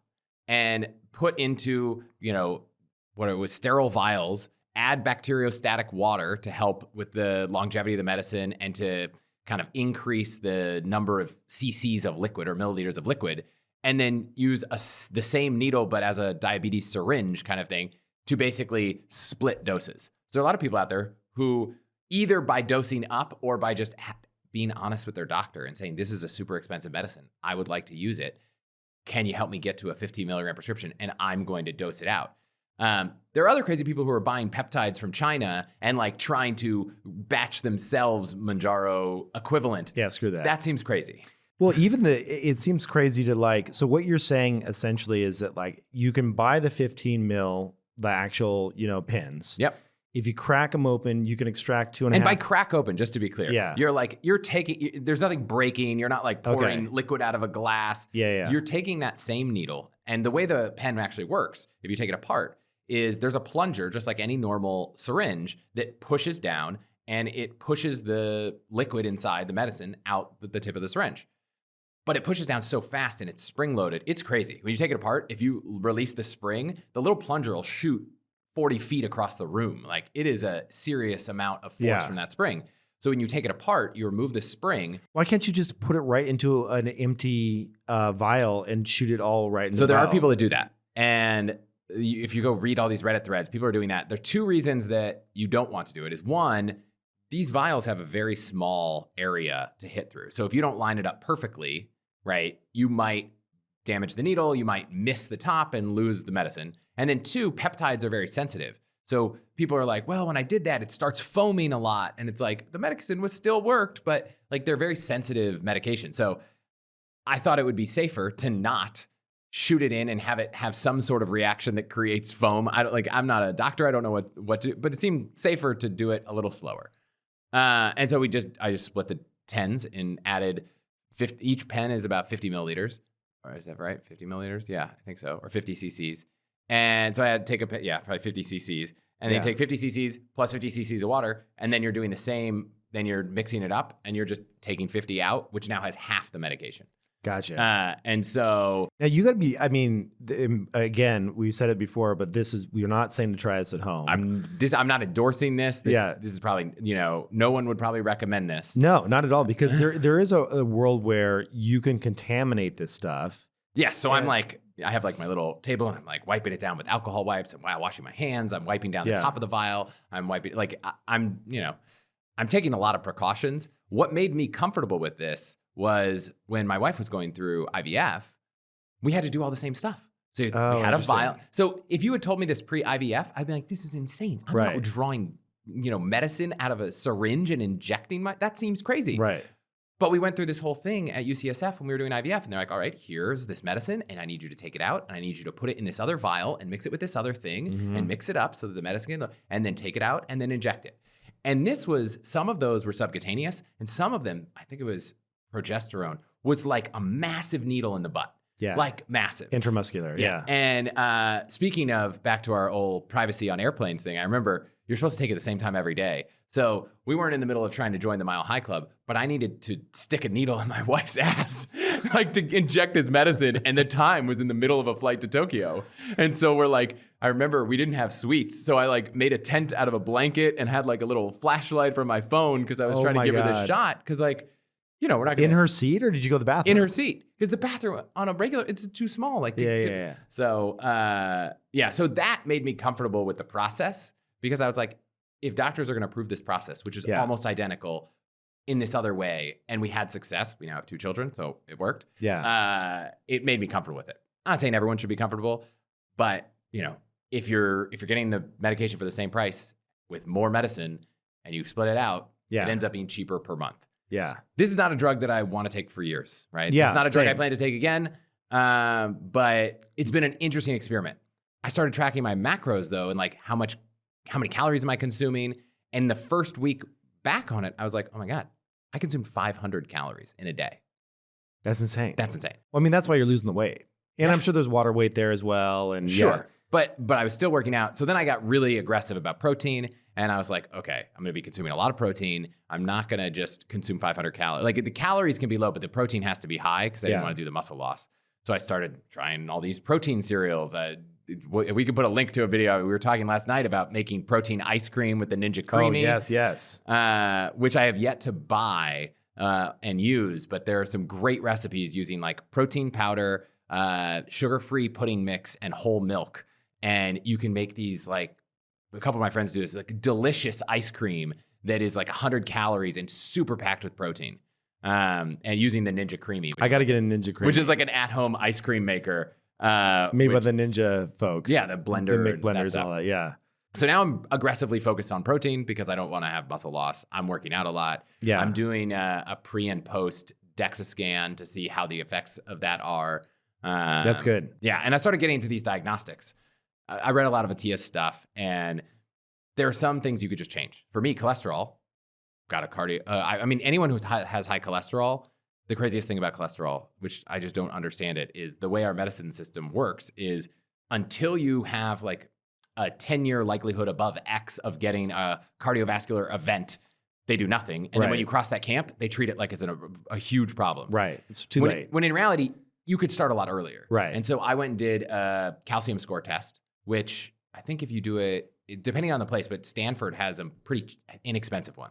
and put into, what it was, sterile vials, add bacteriostatic water to help with the longevity of the medicine and to kind of increase the number of cc's of liquid or milliliters of liquid, and then use the same needle but as a diabetes syringe kind of thing to basically split doses. So there are a lot of people out there who either by dosing up or by just being honest with their doctor and saying, this is a super expensive medicine, I would like to use it. Can you help me get to a 15 milligram prescription? And I'm going to dose it out. There are other crazy people who are buying peptides from China and like trying to batch themselves Mounjaro equivalent. Yeah, screw that. That seems crazy. Well, it seems crazy to so what you're saying essentially is that like you can buy the 15 mil, the actual, pens. Yep. If you crack them open, you can extract 2.5. And by crack open, just to be clear, yeah, you're taking, there's nothing breaking. You're not like pouring liquid out of a glass. Yeah. You're taking that same needle. And the way the pen actually works, if you take it apart, is there's a plunger, just like any normal syringe, that pushes down and it pushes the liquid inside the medicine out the tip of the syringe. But it pushes down so fast and it's spring loaded. It's crazy. When you take it apart, if you release the spring, the little plunger will shoot 40 feet across the room. Like it is a serious amount of force from that spring. So when you take it apart, you remove the spring. Why can't you just put it right into an empty vial and shoot it all right into So the there vial? are people that do that. And if you go read all these Reddit threads, people are doing that. There are two reasons that you don't want to do it. Is one, these vials have a very small area to hit through. So if you don't line it up perfectly, right, you might damage the needle, you might miss the top and lose the medicine. And then two, peptides are very sensitive. So people are like, well, when I did that, it starts foaming a lot. And it's like, the medicine was still worked, but like they're very sensitive medication. So I thought it would be safer to not shoot it in and have it have some sort of reaction that creates foam. I'm not a doctor. I don't know what to, but it seemed safer to do it a little slower. And so I just split the 10s and added 50, each pen is about 50 milliliters. Or is that right? 50 milliliters? Yeah, I think so. Or 50 cc's. And so I had to take a pen, probably 50 cc's. And then you take 50 cc's plus 50 cc's of water. And then you're doing the same, then you're mixing it up and you're just taking 50 out, which now has half the medication. Gotcha. And so now you got to be, I mean, again, we said it before, but we're not saying to try this at home. I'm not endorsing this. This is probably, no one would probably recommend this. No, not at all. Because there is a world where you can contaminate this stuff. Yeah. So I have like my little table and I'm like wiping it down with alcohol wipes and washing my hands. I'm wiping down the top of the vial. I'm wiping, I'm taking a lot of precautions. What made me comfortable with this was when my wife was going through IVF, we had to do all the same stuff. So we had a vial. So if you had told me this pre-IVF, I'd be like, this is insane. I'm not drawing, medicine out of a syringe and injecting that seems crazy. Right. But we went through this whole thing at UCSF when we were doing IVF and they're like, all right, here's this medicine and I need you to take it out and I need you to put it in this other vial and mix it with this other thing and mix it up so that the medicine can, and then take it out and then inject it. And some of those were subcutaneous and some of them, I think it was progesterone, was like a massive needle in the butt. Yeah. Like massive. Intramuscular. Yeah. And speaking of back to our old privacy on airplanes thing, I remember you're supposed to take it at the same time every day. So we weren't in the middle of trying to join the Mile High Club, but I needed to stick a needle in my wife's ass, to inject this medicine. And the time was in the middle of a flight to Tokyo. And so I remember we didn't have suites. So I made a tent out of a blanket and had a little flashlight from my phone because I was trying to give her this shot. Because we're not gonna, in her seat, or did you go to the bathroom? In her seat, because the bathroom on a regular, it's too small. So so that made me comfortable with the process because I was like, if doctors are going to approve this process, which is almost identical in this other way, and we had success, we now have 2 children, so it worked. Yeah, it made me comfortable with it. I'm not saying everyone should be comfortable, but if you're getting the medication for the same price with more medicine and you split it out, it ends up being cheaper per month. Yeah. This is not a drug that I want to take for years, right? Yeah. It's not a drug I plan to take again, but it's been an interesting experiment. I started tracking my macros though, and how many calories am I consuming? And the first week back on it, I was like, oh my God, I consumed 500 calories in a day. That's insane. That's insane. Well, I mean, that's why you're losing the weight. And I'm sure there's water weight there as well. And sure. But I was still working out. So then I got really aggressive about protein. And I was like, okay, I'm going to be consuming a lot of protein. I'm not going to just consume 500 calories. The calories can be low, but the protein has to be high because I didn't want to do the muscle loss. So I started trying all these protein cereals. We could put a link to a video. We were talking last night about making protein ice cream with the Ninja Creamy. Oh, yes. Which I have yet to buy and use, but there are some great recipes using protein powder, sugar-free pudding mix, and whole milk. And you can make these a couple of my friends do this, delicious ice cream that is 100 calories and super packed with protein. And using the Ninja Creamy. I got to get a Ninja Creamy. Which is an at-home ice cream maker. Made by the Ninja folks. Yeah, the blender. They make blenders and all that, yeah. So now I'm aggressively focused on protein because I don't want to have muscle loss. I'm working out a lot. Yeah. I'm doing a pre and post DEXA scan to see how the effects of that are. That's good. Yeah, and I started getting into these diagnostics. I read a lot of Attia stuff, and there are some things you could just change. For me, cholesterol, got a cardio. Anyone who has high cholesterol, the craziest thing about cholesterol, which I just don't understand it, is the way our medicine system works is until you have a 10-year likelihood above X of getting a cardiovascular event, they do nothing. And then when you cross that camp, they treat it like it's a huge problem. Right. It's too late. When in reality, you could start a lot earlier. Right. And so I went and did a calcium score test, which I think if you do it, depending on the place, but Stanford has a pretty inexpensive one,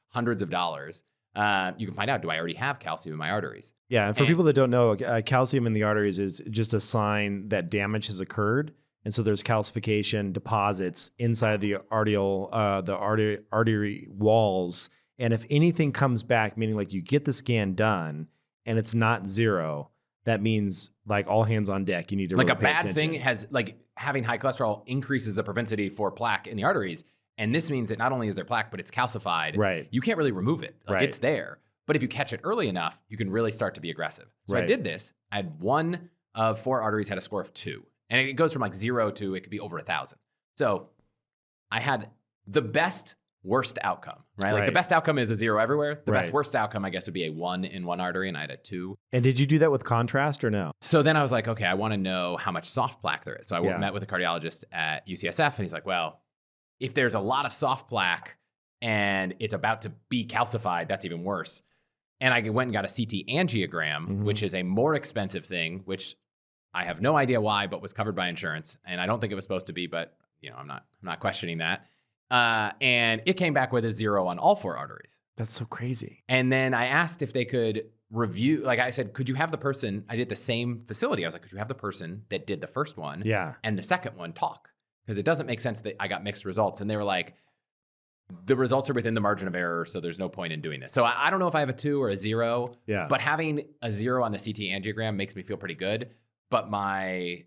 hundreds of dollars. You can find out, do I already have calcium in my arteries? Yeah, and for people that don't know, calcium in the arteries is just a sign that damage has occurred. And so there's calcification deposits inside the artery walls. And if anything comes back, meaning you get the scan done and it's not 0, that means all hands on deck. You need to really a bad attention. Thing has having high cholesterol increases the propensity for plaque in the arteries. And this means that not only is there plaque, but it's calcified. Right. You can't really remove it. Right. It's there. But if you catch it early enough, you can really start to be aggressive. So I did this. I had one of 4 arteries had a score of 2. And it goes from like 0 to it could be over 1,000. So I had the best worst outcome, right? Like the best outcome is a 0 everywhere. The best worst outcome, I guess, would be a 1 in one artery, and I had a 2. And did you do that with contrast or no? So then I was like, okay, I want to know how much soft plaque there is. So I met with a cardiologist at UCSF, and he's like, well, if there's a lot of soft plaque and it's about to be calcified, that's even worse. And I went and got a CT angiogram, which is a more expensive thing, which I have no idea why, but was covered by insurance. And I don't think it was supposed to be, but I'm not questioning that. And it came back with a 0 on all 4 arteries. That's so crazy. And then I asked if they could review, like I said, could you have the person, I did the same facility. I was like, could you have the person that did the first one and the second one talk? Because it doesn't make sense that I got mixed results. And they were like, the results are within the margin of error, so there's no point in doing this. So I don't know if I have a 2 or a 0, but having a 0 on the CT angiogram makes me feel pretty good. But my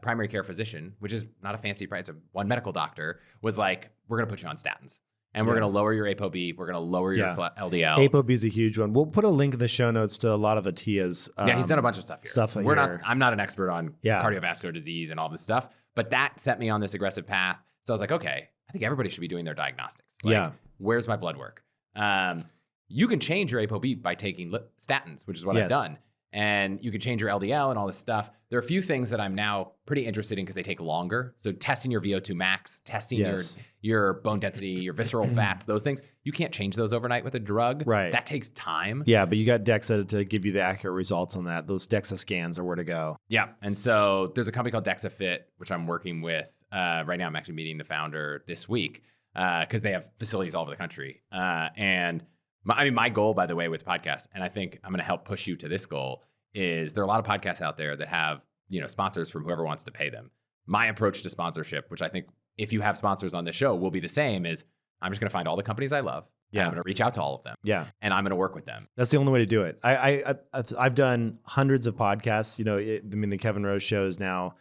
primary care physician, which is not a fancy price, it's one medical doctor, was like, we're going to put you on statins. And we're going to lower your ApoB. We're going to lower your LDL. ApoB is a huge one. We'll put a link in the show notes to a lot of Attia's. He's done a bunch of stuff here. I'm not an expert on cardiovascular disease and all this stuff, but that set me on this aggressive path. So I was like, okay, I think everybody should be doing their diagnostics. Like, where's my blood work? You can change your ApoB by taking statins, which is what I've done. And you can change your LDL and all this stuff. There are a few things that I'm now pretty interested in because they take longer. So testing your VO2 max, testing your bone density, your visceral fats, those things. You can't change those overnight with a drug. Right. That takes time. Yeah, but you got DEXA to give you the accurate results on that. Those DEXA scans are where to go. Yeah. And so there's a company called DEXA which I'm working with. Right now I'm actually meeting the founder this week because they have facilities all over the country. And my goal, by the way, with the podcast, and I think I'm going to help push you to this goal, is there are a lot of podcasts out there that have, sponsors from whoever wants to pay them. My approach to sponsorship, which I think if you have sponsors on the show will be the same, is I'm just going to find all the companies I love. Yeah. I'm going to reach out to all of them. Yeah. And I'm going to work with them. That's the only way to do it. I've done hundreds of podcasts, the Kevin Rose shows now.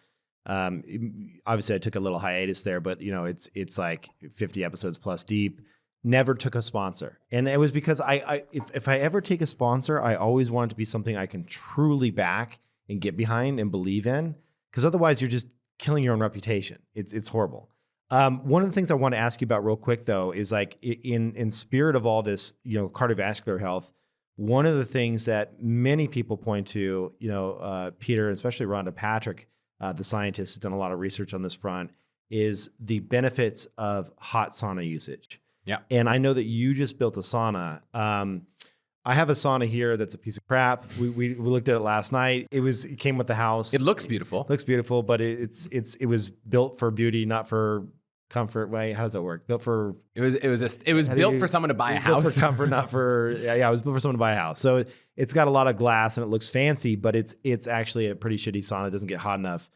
Obviously I took a little hiatus there, but it's like 50 episodes plus deep. Never took a sponsor. And it was because if I ever take a sponsor, I always want it to be something I can truly back and get behind and believe in. Because otherwise you're just killing your own reputation. It's horrible. One of the things I want to ask you about real quick though, is like in spirit of all this, cardiovascular health, one of the things that many people point to, Peter, and especially Rhonda Patrick, the scientist, has done a lot of research on this front, is the benefits of hot sauna usage. Yeah. And I know that you just built a sauna. I have a sauna here that's a piece of crap. We looked at it last night. It came with the house. It looks beautiful. Looks beautiful, but it was built for beauty, not for comfort. Wait, how does that work? Built for it was built for someone to buy a house. Built for comfort, not for it was built for someone to buy a house. So it's got a lot of glass and it looks fancy, but it's actually a pretty shitty sauna. It doesn't get hot enough.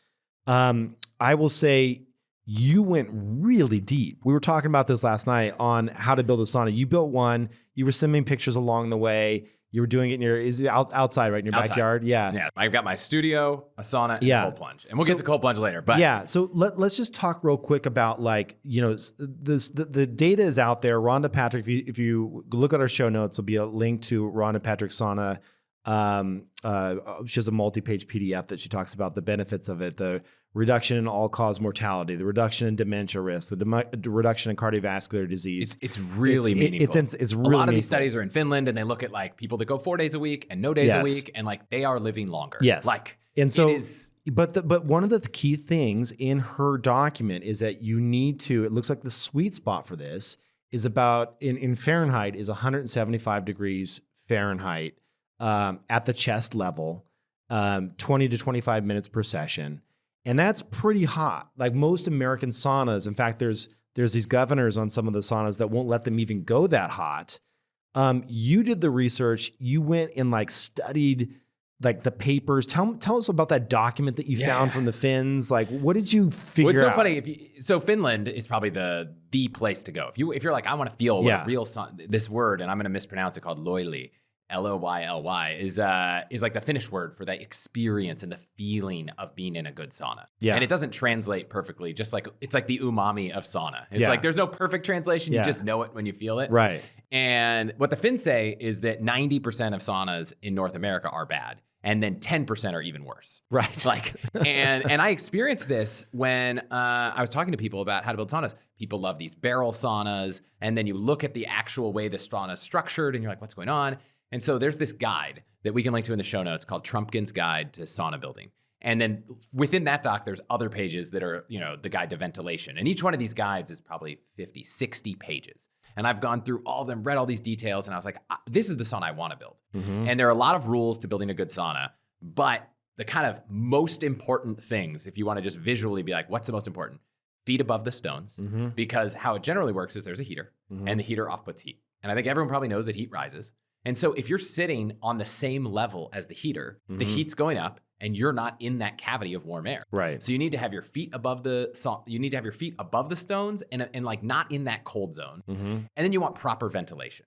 I will say, you went really deep. We were talking about this last night on how to build a sauna. You built one. You were sending pictures along the way. You were doing it outside, right? In your backyard? Yeah. Yeah. I've got my studio, a sauna, and a cold plunge. And we'll get to cold plunge later. But yeah. So let's just talk real quick about the data is out there. Rhonda Patrick, if you look at our show notes, there'll be a link to Rhonda Patrick's sauna. She has a multi-page PDF that she talks about the benefits of it, the reduction in all-cause mortality, the reduction in dementia risk, the reduction in cardiovascular disease. It's really meaningful. It's really a lot of these studies are in Finland, and they look at like people that go 4 days a week and no days a week, and like they are living longer. Yes. But one of the key things in her document is that you need to. It looks like the sweet spot for this is about in Fahrenheit is 175 degrees Fahrenheit at the chest level, 20 to 25 minutes per session. And that's pretty hot. Like most American saunas, in fact, there's these governors on some of the saunas that won't let them even go that hot. You did the research. You went and studied the papers. Tell us about that document that you found from the Finns. Like, what did you figure out? What's so funny? So Finland is probably the place to go. If you're like, I want to feel what a real this word, and I'm going to mispronounce it, called loyly. Loyly is like the Finnish word for that experience and the feeling of being in a good sauna. Yeah. And it doesn't translate perfectly, just like it's like the umami of sauna. It's like there's no perfect translation. You just know it when you feel it. Right. And what the Finns say is that 90% of saunas in North America are bad. and then 10% are even worse. Right. Like, and I experienced this when I was talking to people about how to build saunas. People love these barrel saunas, and then you look at the actual way the sauna is structured, and you're like, what's going on? And so there's this guide that we can link to in the show notes called Trumpkin's Guide to Sauna Building. And then within that doc, there's other pages that are, the guide to ventilation. And each one of these guides is probably 50, 60 pages. And I've gone through all of them, read all these details, and I was like, this is the sauna I want to build. Mm-hmm. And there are a lot of rules to building a good sauna, but the kind of most important things, if you want to just visually be like, what's the most important? Feet above the stones, Mm-hmm. because how it generally works is there's a heater, Mm-hmm. and the heater off-puts heat. And I think everyone probably knows that heat rises. And so if you're sitting on the same level as the heater, the Mhm. heat's going up, and you're not in that cavity of warm air. Right. So you need to have your feet above the stones and like not in that cold zone. Mm-hmm. And then you want proper ventilation.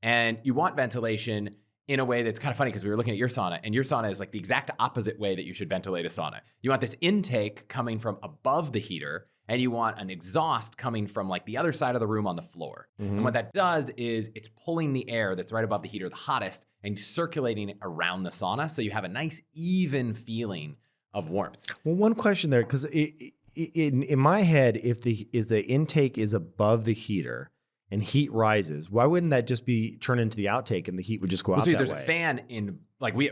And you want ventilation in a way that's kind of funny, because we were looking at your sauna, and your sauna is like the exact opposite way that you should ventilate a sauna. You want this intake coming from above the heater, and you want an exhaust coming from like the other side of the room on the floor. Mm-hmm. And what that does is it's pulling the air that's right above the heater, the hottest, and circulating it around the sauna, so you have a nice even feeling of warmth. Well, one question there, because in my head, if the intake is above the heater and heat rises, why wouldn't that just be turned into the outtake and the heat would just go out So that there's way? a fan in, like we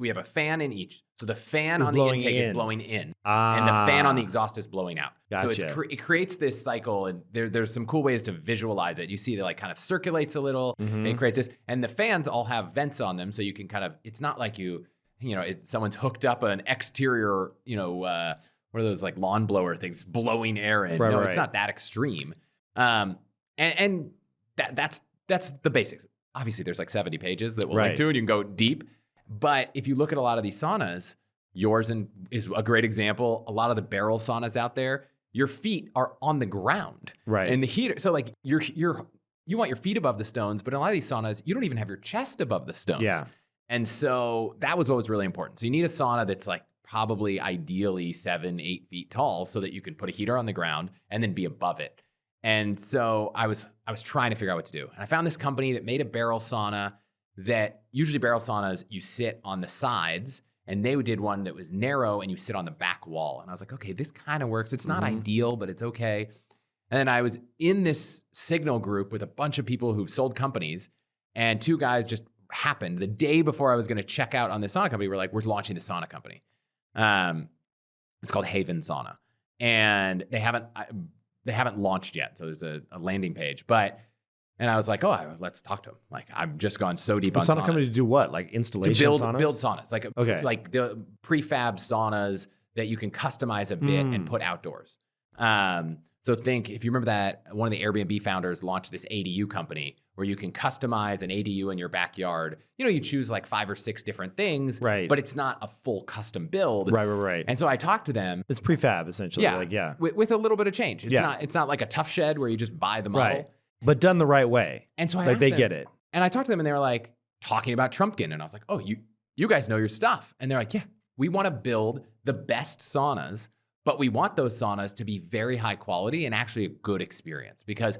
have a fan in each. So the fan Is on the blowing intake is in. blowing in, and the fan on the exhaust is blowing out. So Gotcha. it creates this cycle, and there's some cool ways to visualize it. You see that like kind of circulates a little, and it creates this, and the fans all have vents on them, so you can kind of, it's not like someone's hooked up an exterior, what are those like lawn blower things blowing air in? Right, no, right. it's not that extreme. And that's the basics. Obviously, there's like 70 pages that we'll link Right. to, and you can go deep. But if you look at a lot of these saunas, yours is a great example. A lot of the barrel saunas out there, your feet are on the ground, Right. and the heater. So like you want your feet above the stones, but in a lot of these saunas, you don't even have your chest above the stones. Yeah. And so that was what was really important. So you need a sauna that's like probably ideally 7-8 feet tall, so that you can put a heater on the ground and then be above it. And so I was trying to figure out what to do. And I found this company that made a barrel sauna that usually barrel saunas, you sit on the sides, and they did one that was narrow and you sit on the back wall. And I was like, okay, this kind of works. It's not ideal, but it's okay. And then I was in this Signal group with a bunch of people who've sold companies, and two guys just happened the day before I was going to check out on this sauna company. We're like, we're launching the sauna company. It's called Haven Sauna, and they haven't launched yet. So there's a landing page, and I was like, let's talk to them. Like, I've just gone so deep The on sauna saunas. company to do what? Like installation saunas? Build saunas, like Okay. like the prefab saunas that you can customize a bit and put outdoors. So think, if you remember that one of the Airbnb founders launched this ADU company where you can customize an ADU in your backyard. You choose like 5 or 6 different things, Right. but it's not a full custom build. Right. And so I talked to them. It's prefab essentially. Yeah, with a little bit of change. Yeah. It's not like a tough shed where you just buy the model. Right. But done the right way. And so I Like asked they them, get it. and I talked to them, and they were like talking about Trumpkin, and I was like, oh, you guys know your stuff. And they're like, yeah, we want to build the best saunas, but we want those saunas to be very high quality and actually a good experience, because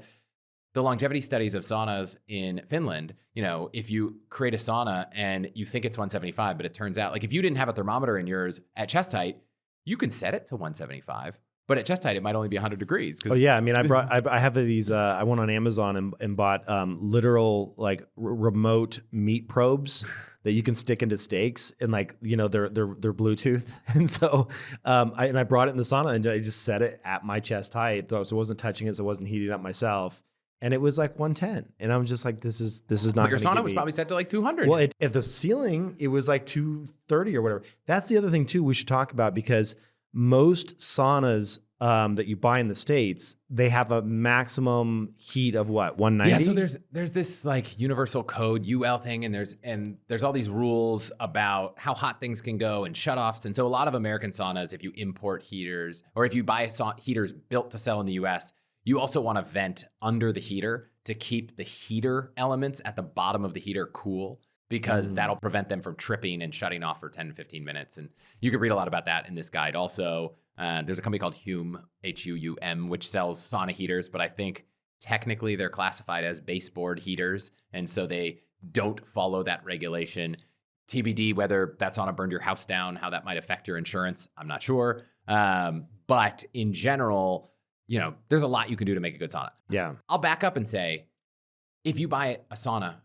the longevity studies of saunas in Finland, if you create a sauna and you think it's 175, but it turns out, like, if you didn't have a thermometer in yours at chest height, you can set it to 175. But at chest height, it might only be 100 degrees. Oh yeah, I mean, I have these. I went on Amazon and bought literal like remote meat probes that you can stick into steaks, and like they're Bluetooth, and so I brought it in the sauna and I just set it at my chest height, so I wasn't touching it, so I wasn't heating up myself, and it was like 110, and I'm just like, this is not. But your sauna was probably set to like 200. Well, at the ceiling, it was like 230 or whatever. That's the other thing too we should talk about, because most saunas that you buy in the States, they have a maximum heat of what, 190? Yeah, so there's this like universal code UL thing, and there's all these rules about how hot things can go and shutoffs. And so a lot of American saunas, if you import heaters or if you buy heaters built to sell in the US, you also want to vent under the heater to keep the heater elements at the bottom of the heater cool, because that'll prevent them from tripping and shutting off for 10 to 15 minutes. And you can read a lot about that in this guide. Also, there's a company called Huum, Huum, which sells sauna heaters, but I think technically they're classified as baseboard heaters, and so they don't follow that regulation. TBD whether that sauna burned your house down, how that might affect your insurance. I'm not sure. But in general, there's a lot you can do to make a good sauna. Yeah. I'll back up and say, if you buy a sauna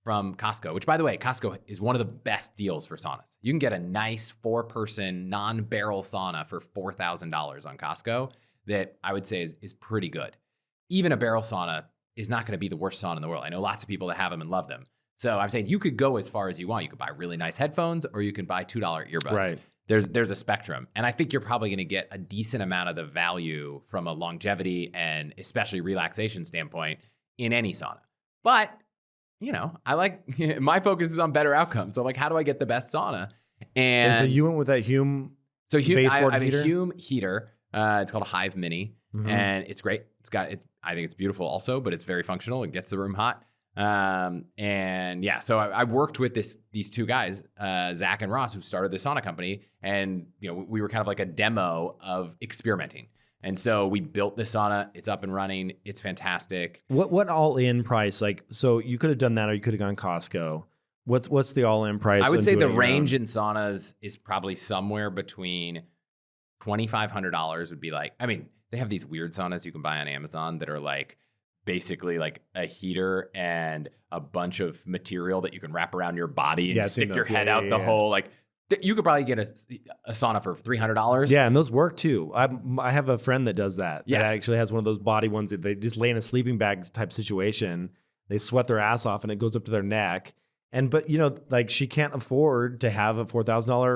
from Costco, which by the way, Costco is one of the best deals for saunas. You can get a nice 4-person non-barrel sauna for $4,000 on Costco that I would say is pretty good. Even a barrel sauna is not going to be the worst sauna in the world. I know lots of people that have them and love them. So I'm saying you could go as far as you want. You could buy really nice headphones, or you can buy $2 earbuds. Right. There's a spectrum. And I think you're probably going to get a decent amount of the value from a longevity and especially relaxation standpoint in any sauna. But, I like, my focus is on better outcomes. So like, how do I get the best sauna? And so you went with that Hume baseboard I have heater? a Hume heater. It's called a Hive Mini, and it's great. I think it's beautiful also, but it's very functional. It gets the room hot. So I worked with these two guys, Zach and Ross, who started the sauna company, and we were kind of like a demo of experimenting. And so we built this sauna. It's up and running. It's fantastic. What all in price? Like, so you could have done that, or you could have gone Costco. What's the all in price? I would say the range in saunas is probably somewhere between $2,500 would be like, they have these weird saunas you can buy on Amazon that are like basically like a heater and a bunch of material that you can wrap around your body and stick your head out the hole. Like you could probably get a sauna for $300. Yeah, and those work too. I have a friend that does that. Yes. That actually has one of those body ones that they just lay in a sleeping bag type situation. They sweat their ass off and it goes up to their neck. But like she can't afford to have a $4,000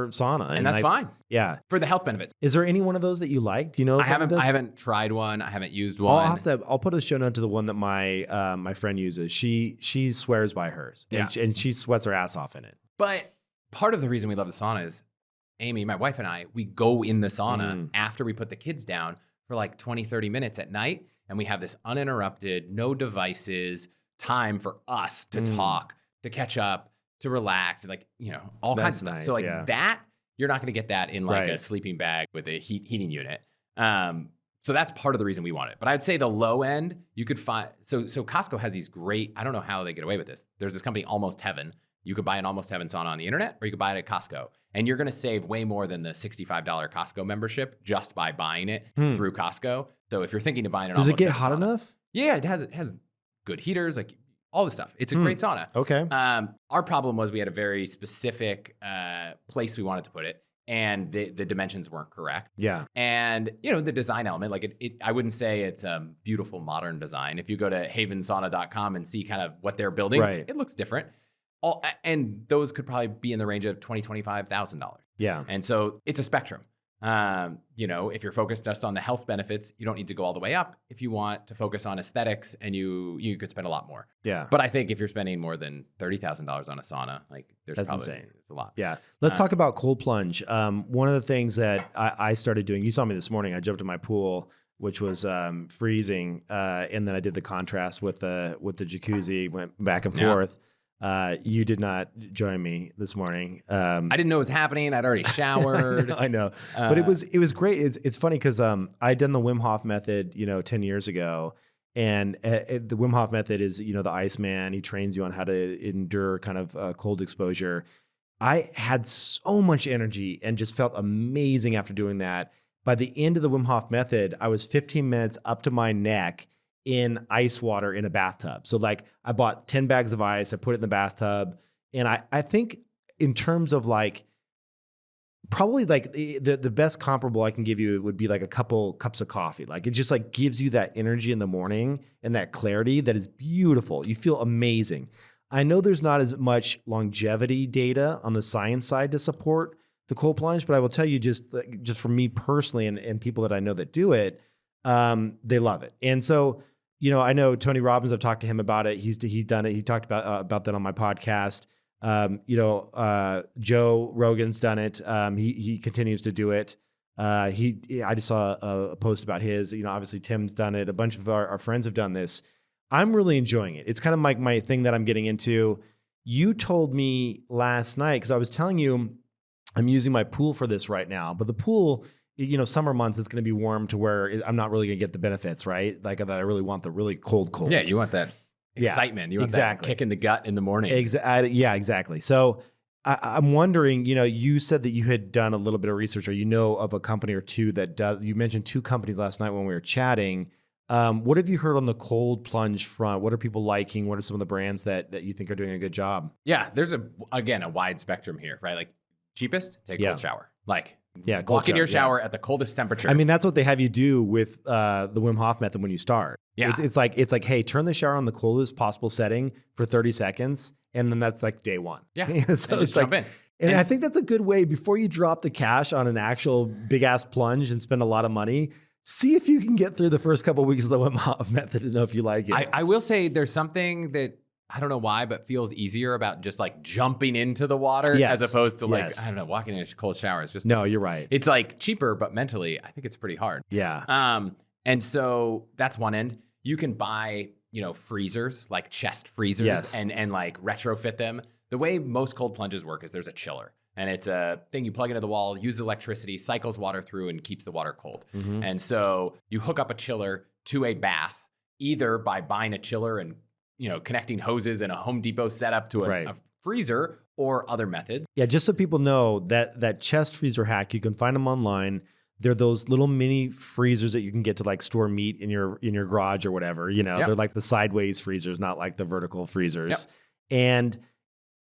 sauna, and that's fine. Yeah, for the health benefits. Is there any one of those that you like? Do you know? I haven't tried one. I haven't used one. I'll put a show note to the one that my friend uses. She swears by hers, and she sweats her ass off in it. But part of the reason we love the sauna is Amy, my wife, and I, we go in the sauna after we put the kids down for like 20, 30 minutes at night, and we have this uninterrupted, no devices time for us to talk, to catch up, to relax, like, all kinds of stuff. So like that, you're not going to get that in like a sleeping bag with a heating unit. So that's part of the reason we want it. But I'd say the low end, you could find, so Costco has these great, I don't know how they get away with this. There's this company, Almost Heaven. You could buy an Almost Heaven sauna on the internet, or you could buy it at Costco. And you're going to save way more than the $65 Costco membership just by buying it through Costco. So if you're thinking of buying it, does it get hot enough? Yeah, it has good heaters, like all this stuff. It's a great sauna. Okay. Our problem was we had a very specific place we wanted to put it, and the dimensions weren't correct. Yeah. And the design element, like I wouldn't say it's a beautiful modern design. If you go to havensauna.com and see kind of what they're building, it looks different. And those could probably be in the range of $20,000, $25,000. Yeah. And so it's a spectrum. If you're focused just on the health benefits, you don't need to go all the way up. If you want to focus on aesthetics, and you could spend a lot more. Yeah. But I think if you're spending more than $30,000 on a sauna, like that's insane. It's a lot. Yeah. Let's talk about cold plunge. One of the things that I started doing, you saw me this morning, I jumped in my pool, which was freezing. And then I did the contrast with the jacuzzi, went back and forth. You did not join me this morning. I didn't know it was happening. I'd already showered. I know. But it was great. It's funny because I'd done the Wim Hof method, 10 years ago. And the Wim Hof method is, the Iceman. He trains you on how to endure kind of cold exposure. I had so much energy and just felt amazing after doing that. By the end of the Wim Hof method, I was 15 minutes up to my neck in ice water in a bathtub. So like I bought 10 bags of ice, I put it in the bathtub. And I think in terms of like, probably like the best comparable I can give you would be like a couple cups of coffee. Like it just like gives you that energy in the morning and that clarity that is beautiful. You feel amazing. I know there's not as much longevity data on the science side to support the cold plunge, but I will tell you just for me personally and people that I know that do it, they love it. And so, I know Tony Robbins, I've talked to him about it. He's done it. He talked about that on my podcast. Joe Rogan's done it. He continues to do it. I just saw a post about his, obviously Tim's done it. A bunch of our friends have done this. I'm really enjoying it. It's kind of like my thing that I'm getting into. You told me last night, because I was telling you I'm using my pool for this right now, but the pool, summer months, it's going to be warm to where I'm not really going to get the benefits, right? Like that I really want the really cold. Yeah, you want that excitement. You want that kick in the gut in the morning. Yeah, exactly. So I'm wondering, you said that you had done a little bit of research, or of a company or two that does. You mentioned 2 companies last night when we were chatting. What have you heard on the cold plunge front? What are people liking? What are some of the brands that you think are doing a good job? Yeah, there's a wide spectrum here, right? Like cheapest, take a cold shower. Like cold in your shower at the coldest temperature. I mean, that's what they have you do with the Wim Hof method when you start. Yeah. It's like, hey, turn the shower on the coldest possible setting for 30 seconds. And then that's like day 1. Yeah. So it's jump in. And I think that's a good way before you drop the cash on an actual big ass plunge and spend a lot of money. See if you can get through the first couple of weeks of the Wim Hof method and know if you like it. I will say there's something that I don't know why, but feels easier about just like jumping into the water as opposed to I don't know, walking in a cold shower. It's just, no, you're right. It's like cheaper, but mentally, I think it's pretty hard. Yeah. And so that's one end. You can buy, freezers, like chest freezers and like retrofit them. The way most cold plunges work is there's a chiller. And it's a thing you plug into the wall, uses electricity, cycles water through, and keeps the water cold. Mm-hmm. And so you hook up a chiller to a bath, either by buying a chiller and connecting hoses in a Home Depot setup to a freezer, or other methods. Yeah, just so people know that chest freezer hack, you can find them online. They're those little mini freezers that you can get to like store meat in your garage or whatever. They're like the sideways freezers, not like the vertical freezers. Yep. And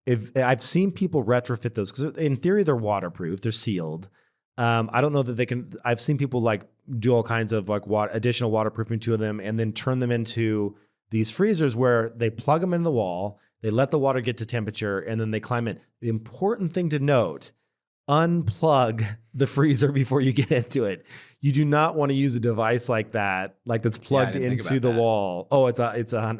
if I've seen people retrofit those, because in theory they're waterproof, they're sealed. I don't know that they can. I've seen people like do all kinds of like additional waterproofing to them, and then turn them into these freezers where they plug them into the wall, they let the water get to temperature, and then they climb in. The important thing to note: unplug the freezer before you get into it. You do not want to use a device like that, like that's plugged into the wall. Oh,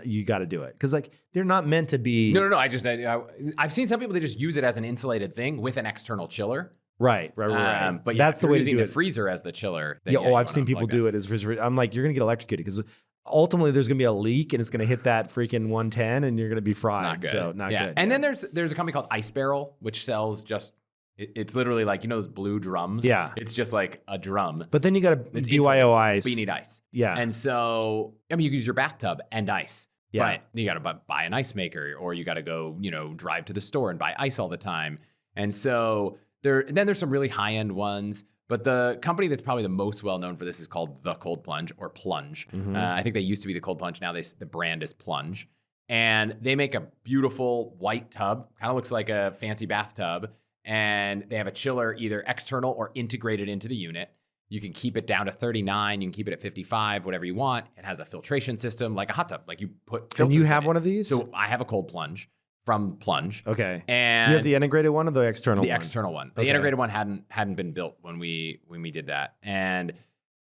you got to do it. Because like they're not meant to be. No. I've seen some people that just use it as an insulated thing with an external chiller. Right. But that's the way to do it. The freezer as the chiller. Then, I've seen people do it as freezer. I'm like, you're going to get electrocuted because ultimately there's going to be a leak and it's going to hit that freaking 110 and you're going to be fried. Not good. So not good. And then there's a company called Ice Barrel, which sells just, it's literally like, those blue drums. Yeah. It's just like a drum. But then you got to BYO ice. But you need ice. Yeah. And so, you can use your bathtub and ice. Yeah. But you got to buy an ice maker, or you got to go, drive to the store and buy ice all the time. And so there's some really high-end ones. But the company that's probably the most well-known for this is called The Cold Plunge, or Plunge. Mm-hmm. I think they used to be The Cold Plunge. Now the brand is Plunge. And they make a beautiful white tub. Kind of looks like a fancy bathtub. And they have a chiller either external or integrated into the unit. You can keep it down to 39. You can keep it at 55, whatever you want. It has a filtration system like a hot tub. Like you put filters. And you have one of these? So I have a cold plunge from Plunge. Okay. And do you have the integrated one or the external one? The external one. The integrated one hadn't been built when we did that. And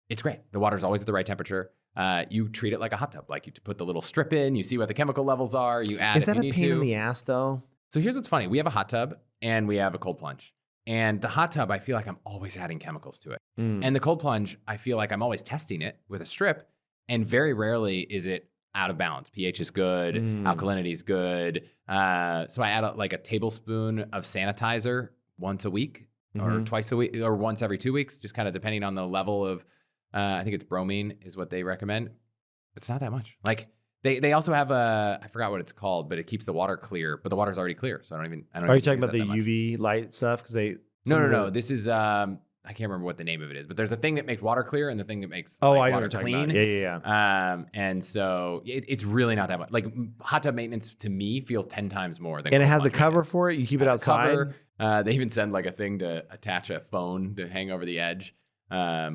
it's great. The water's always at the right temperature. You treat it like a hot tub. Like you put the little strip in, you see what the chemical levels are, you add Is if that you a need pain to. in the ass though? So here's what's funny. We have a hot tub and we have a cold plunge. And the hot tub, I feel like I'm always adding chemicals to it. And the cold plunge, I feel like I'm always testing it with a strip. And very rarely is it out of balance. pH is good. Alkalinity is good. So I add like a tablespoon of sanitizer once a week or twice a week or once every 2 weeks, just kind of depending on the level of, I think it's bromine is what they recommend. It's not that much. Like they also have I forgot what it's called, but it keeps the water clear, but the water's already clear. So I don't Are you talking about the UV light stuff? Because No. This is, I can't remember what the name of it is, but there's a thing that makes water clear and the thing that makes I know water what you're clean. talking about. Yeah. And so it's really not that much. Like hot tub maintenance to me feels 10 times more than. And it has a cover for it. You keep it outside. They even send like a thing to attach a phone to hang over the edge,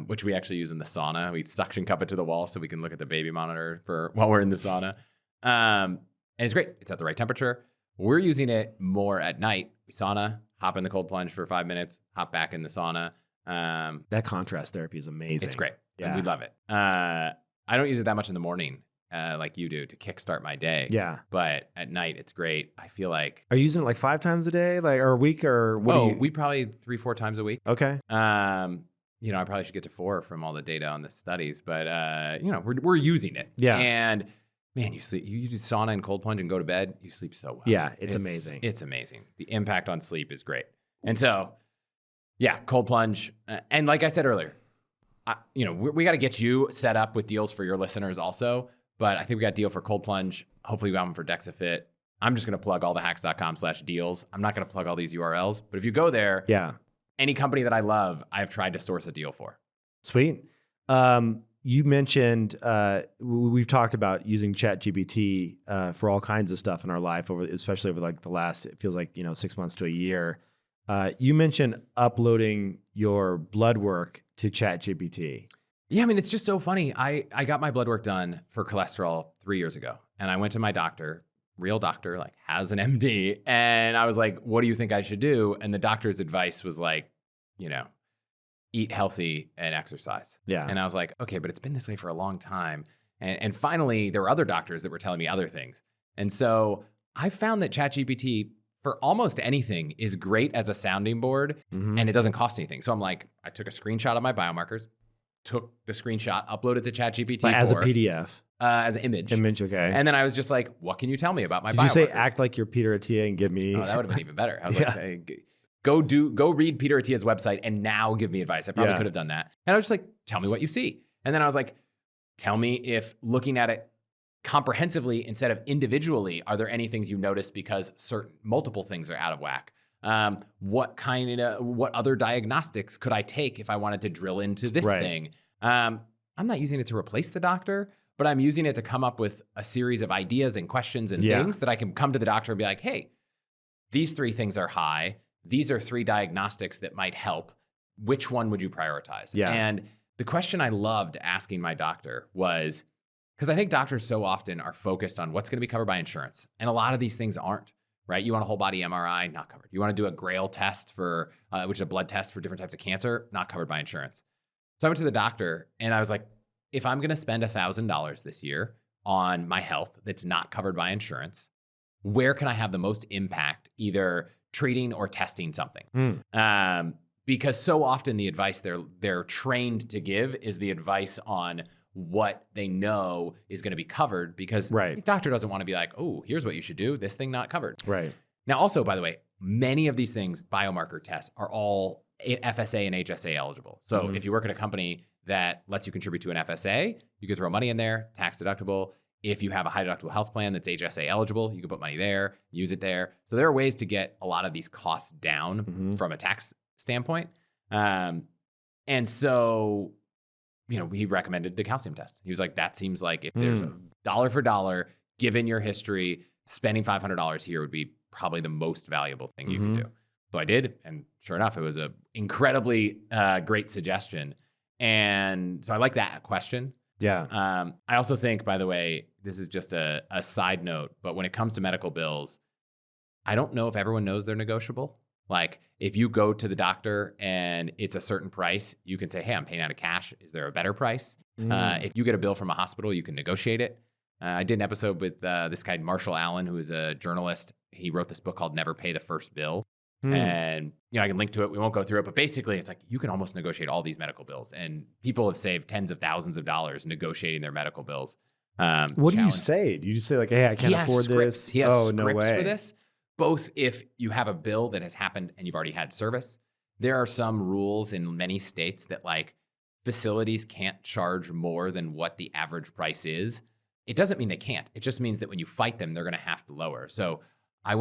which we actually use in the sauna. We suction cup it to the wall so we can look at the baby monitor while we're in the sauna. And it's great. It's at the right temperature. We're using it more at night. We sauna, hop in the cold plunge for 5 minutes, hop back in the sauna. That contrast therapy is amazing. It's great. Yeah. And we love it. I don't use it that much in the morning like you do to kickstart my day. Yeah. But at night, it's great. I feel like. Are you using it like 5 times a day, or a week, or what? We probably 3-4 times a week. Okay. I probably should get to 4 from all the data on the studies, but we're using it. Yeah. And man, you sleep. You do sauna and cold plunge and go to bed. You sleep so well. Yeah, it's amazing. It's amazing. The impact on sleep is great. And so, yeah, cold plunge. And like I said earlier, we got to get you set up with deals for your listeners also. But I think we got a deal for cold plunge. Hopefully, we got them for DexaFit. I'm just going to plug allthehacks.com/deals. I'm not going to plug all these URLs, but if you go there, any company that I love, I've tried to source a deal for. Sweet. You mentioned, we've talked about using ChatGPT for all kinds of stuff in our life, especially over like the last, it feels like, 6 months to a year. You mentioned uploading your blood work to ChatGPT. Yeah, I mean, it's just so funny. I got my blood work done for cholesterol 3 years ago, and I went to my doctor, real doctor, like has an MD, and I was like, what do you think I should do? And the doctor's advice was like, eat healthy and exercise. Yeah. And I was like, okay, but it's been this way for a long time. And finally, there were other doctors that were telling me other things. And so I found that ChatGPT for almost anything is great as a sounding board, and it doesn't cost anything. So I'm like, I took a screenshot of my biomarkers, took the screenshot, uploaded to ChatGPT as a PDF. As an image. Okay. And then I was just like, what can you tell me about my biomarkers? Did you say act like you're Peter Attia and give me... Oh, that would have been even better. I was like, hey, go read Peter Attia's website and now give me advice. I probably could have done that. And I was just like, tell me what you see. And then I was like, tell me if looking at it comprehensively instead of individually, are there any things you notice because multiple things are out of whack? What other diagnostics could I take if I wanted to drill into this thing? I'm not using it to replace the doctor, but I'm using it to come up with a series of ideas and questions and things that I can come to the doctor and be like, hey, these 3 things are high. These are 3 diagnostics that might help. Which one would you prioritize? Yeah. And the question I loved asking my doctor was, because I think doctors so often are focused on what's going to be covered by insurance. And a lot of these things aren't, right? You want a whole body MRI, not covered. You want to do a Grail test which is a blood test for different types of cancer, not covered by insurance. So I went to the doctor and I was like, if I'm going to spend $1,000 this year on my health that's not covered by insurance, where can I have the most impact, either treating or testing something? Because so often the advice they're trained to give is the advice on what they know is going to be covered, because the doctor doesn't want to be like, oh, here's what you should do. This thing not covered. Right. Now, also, by the way, many of these things, biomarker tests, are all FSA and HSA eligible. So if you work at a company that lets you contribute to an FSA, you can throw money in there, tax deductible. If you have a high deductible health plan that's HSA eligible, you can put money there, use it there. So there are ways to get a lot of these costs down from a tax standpoint. And so, he recommended the calcium test. He was like, that seems like if there's a dollar for dollar, given your history, spending $500 here would be probably the most valuable thing you can do. So I did. And sure enough, it was an incredibly great suggestion. And so I like that question. Yeah. I also think, by the way, this is just a side note, but when it comes to medical bills, I don't know if everyone knows they're negotiable. Like if you go to the doctor and it's a certain price, you can say, hey, I'm paying out of cash. Is there a better price? If you get a bill from a hospital, you can negotiate it. I did an episode with this guy, Marshall Allen, who is a journalist. He wrote this book called Never Pay the First Bill. And, I can link to it. We won't go through it, but basically it's like, you can almost negotiate all these medical bills, and people have saved tens of thousands of dollars negotiating their medical bills. What do you say? Do you just say like, hey, I can't afford this? He has scripts no way. for this. Both if you have a bill that has happened and you've already had service. There are some rules in many states that like facilities can't charge more than what the average price is. It doesn't mean they can't. It just means that when you fight them, they're going to have to lower. So I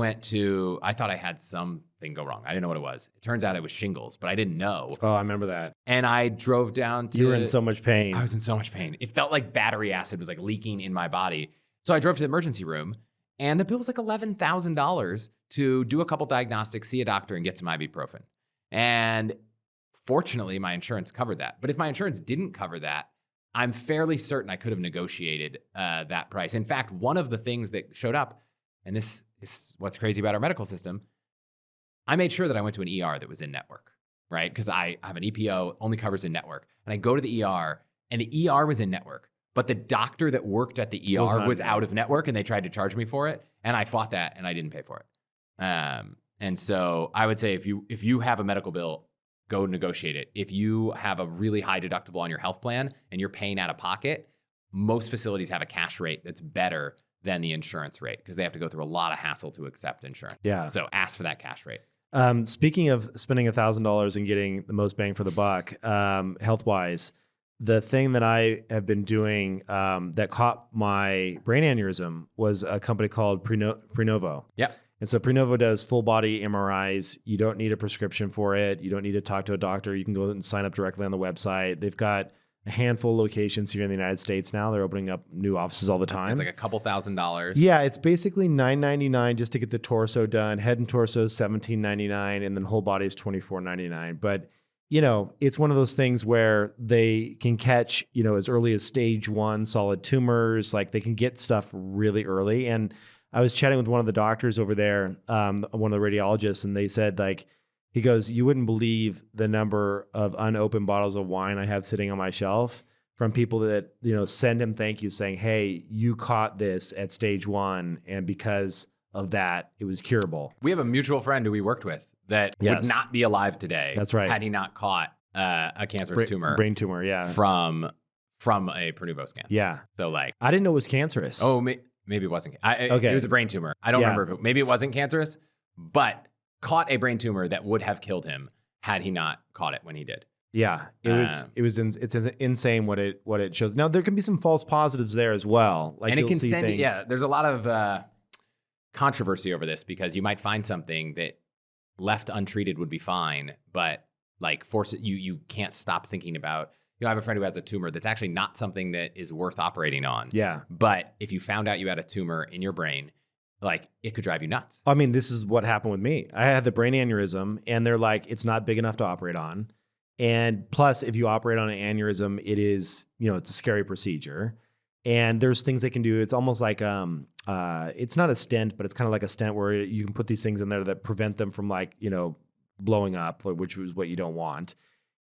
thought I had something go wrong. I didn't know what it was. It turns out it was shingles, but I didn't know. Oh, I remember that. And I drove down to... You were in so much pain. I was in so much pain. It felt like battery acid was like leaking in my body. So I drove to the emergency room, and the bill was like $11,000 to do a couple diagnostics, see a doctor, and get some ibuprofen. And fortunately, my insurance covered that. But if my insurance didn't cover that, I'm fairly certain I could have negotiated that price. In fact, one of the things that showed up, and this is what's crazy about our medical system, I made sure that I went to an ER that was in network, right? Because I have an EPO, only covers in network. And I go to the ER, and the ER was in network, but the doctor that worked at the ER was out of network, and they tried to charge me for it. And I fought that, and I didn't pay for it. And so I would say if you have a medical bill, go negotiate it. If you have a really high deductible on your health plan and you're paying out of pocket, most facilities have a cash rate that's better than the insurance rate because they have to go through a lot of hassle to accept insurance. Yeah. So ask for that cash rate. Speaking of spending $1,000 and getting the most bang for the buck, health-wise, the thing that I have been doing that caught my brain aneurysm was a company called Prenovo. Yeah. And so Prenovo does full body MRIs. You don't need a prescription for it. You don't need to talk to a doctor. You can go and sign up directly on the website. They've got a handful of locations here in the United States now. They're opening up new offices all the time. It's like a couple $1,000s. Yeah, it's basically $9.99 just to get the torso done. Head and torso is $17.99, and then whole body is $24.99. But you know, it's one of those things where they can catch, you know, as early as stage 1 solid tumors. Like they can get stuff really early. And I was chatting with one of the doctors over there, one of the radiologists, and they said, like, he goes, you wouldn't believe the number of unopened bottles of wine I have sitting on my shelf from people that, you know, send him thank you saying, hey, you caught this at stage 1. And because of that, it was curable. We have a mutual friend who we worked with that would not be alive today. That's right. Had he not caught a cancerous tumor. Brain tumor, yeah. From a Prenovo scan. Yeah. So like. I didn't know it was cancerous. Oh, maybe it wasn't. Okay. It was a brain tumor. I don't remember. Maybe it wasn't cancerous, but caught a brain tumor that would have killed him had he not caught it when he did. Yeah, it's insane what it shows. Now there can be some false positives there as well. Like, and it can send things. Yeah, there's a lot of controversy over this because you might find something that left untreated would be fine, but like force it, you can't stop thinking about. You know, I have a friend who has a tumor that's actually not something that is worth operating on. Yeah, but if you found out you had a tumor in your brain, like it could drive you nuts. I mean, this is what happened with me. I had the brain aneurysm, and they're like, it's not big enough to operate on. And plus, if you operate on an aneurysm, it is, you know, it's a scary procedure. And there's things they can do. It's almost like, it's not a stent, but it's kind of like a stent where you can put these things in there that prevent them from, like, you know, blowing up, which is what you don't want.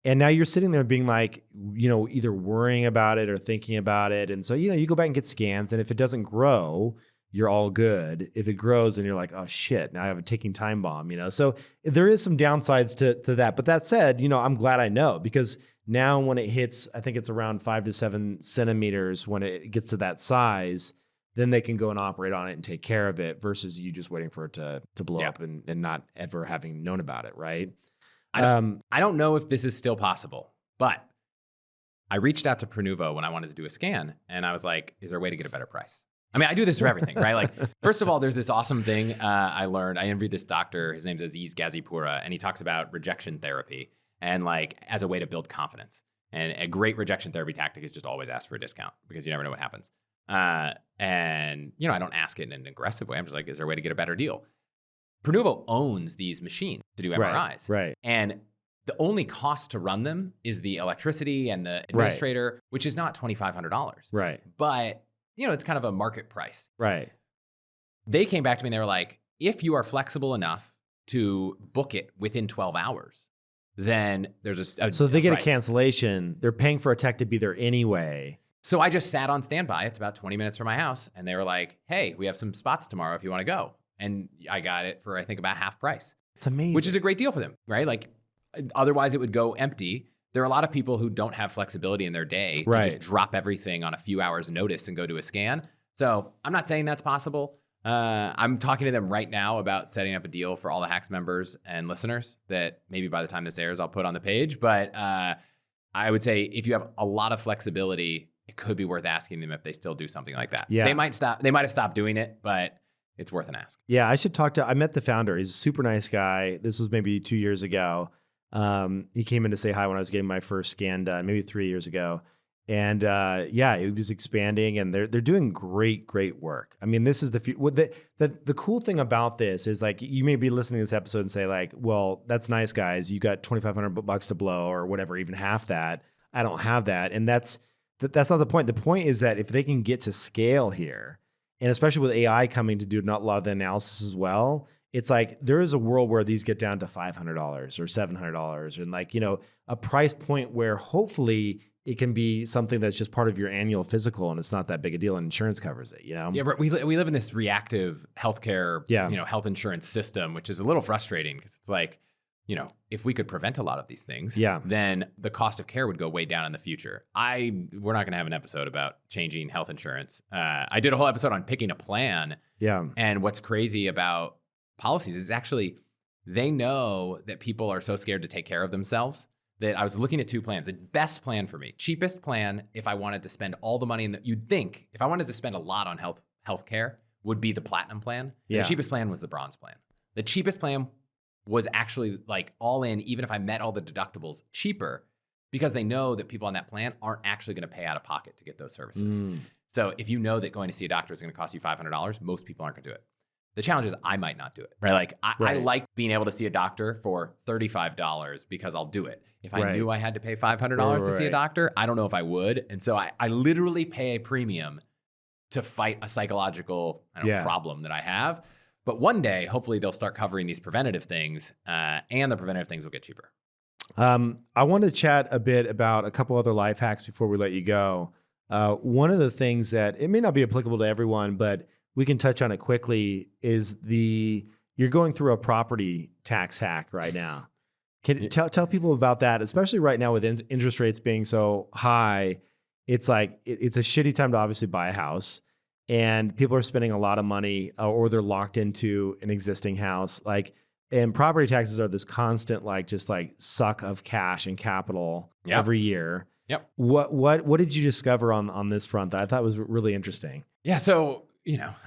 And now you're sitting there being like, you know, either worrying about it or thinking about it. And so, you know, you go back and get scans, and if it doesn't grow, you're all good. If it grows and you're like, oh shit, now I have a ticking time bomb, you know? So there is some downsides to that. But that said, you know, I'm glad I know, because now when it hits, I think it's around 5 to 7 centimeters, when it gets to that size, then they can go and operate on it and take care of it versus you just waiting for it to blow up and not ever having known about it. Right. I don't know if this is still possible, but I reached out to Prenovo when I wanted to do a scan, and I was like, is there a way to get a better price? I mean, I do this for everything, right? Like, first of all, there's this awesome thing I learned. I interviewed this doctor. His name's Aziz Ghazipura, and he talks about rejection therapy and like as a way to build confidence. And a great rejection therapy tactic is just always ask for a discount because you never know what happens. And, you know, I don't ask it in an aggressive way. I'm just like, is there a way to get a better deal? Prenovo owns these machines to do MRIs. Right. And the only cost to run them is the electricity and the administrator, which is not $2,500. Right. But you know, it's kind of a market price. Right. They came back to me and they were like, if you are flexible enough to book it within 12 hours, then there's so they get price. A cancellation. They're paying for a tech to be there anyway. So I just sat on standby. It's about 20 minutes from my house. And they were like, hey, we have some spots tomorrow if you want to go. And I got it for, I think, about half price. It's amazing. Which is a great deal for them, right? Like, otherwise it would go empty. There are a lot of people who don't have flexibility in their day to just drop everything on a few hours notice and go to a scan. So I'm not saying that's possible. I'm talking to them right now about setting up a deal for all the Hacks members and listeners that maybe by the time this airs, I'll put on the page. But I would say if you have a lot of flexibility, it could be worth asking them if they still do something like that. Yeah. They might have stopped doing it, but it's worth an ask. Yeah, I met the founder. He's a super nice guy. This was maybe 2 years ago. He came in to say hi when I was getting my first scan done, maybe 3 years ago. And it was expanding, and they're doing great work. I mean, this is the cool thing about this is, like, you may be listening to this episode and say, like, well, that's nice, guys. You got $2,500 to blow or whatever, even half that. I don't have that. And that's not the point. The point is that if they can get to scale here, and especially with AI coming to do not a lot of the analysis as well, it's like there is a world where these get down to $500 or $700, and, like, you know, a price point where hopefully it can be something that's just part of your annual physical, and it's not that big a deal, and insurance covers it, you know? Yeah, we live in this reactive healthcare, you know, health insurance system, which is a little frustrating because it's like, you know, if we could prevent a lot of these things, then the cost of care would go way down in the future. We're not going to have an episode about changing health insurance. I did a whole episode on picking a plan. Yeah. And what's crazy about policies is actually they know that people are so scared to take care of themselves that I was looking at two plans. The best plan for me, cheapest plan, if I wanted to spend all the money you'd think if I wanted to spend a lot on healthcare, would be the platinum plan. Yeah. The cheapest plan was the bronze plan. The cheapest plan was actually like all in, even if I met all the deductibles, cheaper, because they know that people on that plan aren't actually going to pay out of pocket to get those services. So if you know that going to see a doctor is going to cost you $500, most people aren't going to do it. The challenge is I might not do it, right? Like I like being able to see a doctor for $35 because I'll do it. If I knew I had to pay $500 to see a doctor, I don't know if I would. And so I literally pay a premium to fight a psychological problem that I have. But one day, hopefully they'll start covering these preventative things and the preventative things will get cheaper. I want to chat a bit about a couple other life hacks before we let you go. One of the things that it may not be applicable to everyone, but we can touch on it quickly is you're going through a property tax hack right now. Can tell people about that, especially right now with interest rates being so high. It's like, it's a shitty time to obviously buy a house, and people are spending a lot of money or they're locked into an existing house. And property taxes are this constant, just suck of cash and capital every year. Yep. What did you discover on this front that I thought was really interesting? Yeah. So,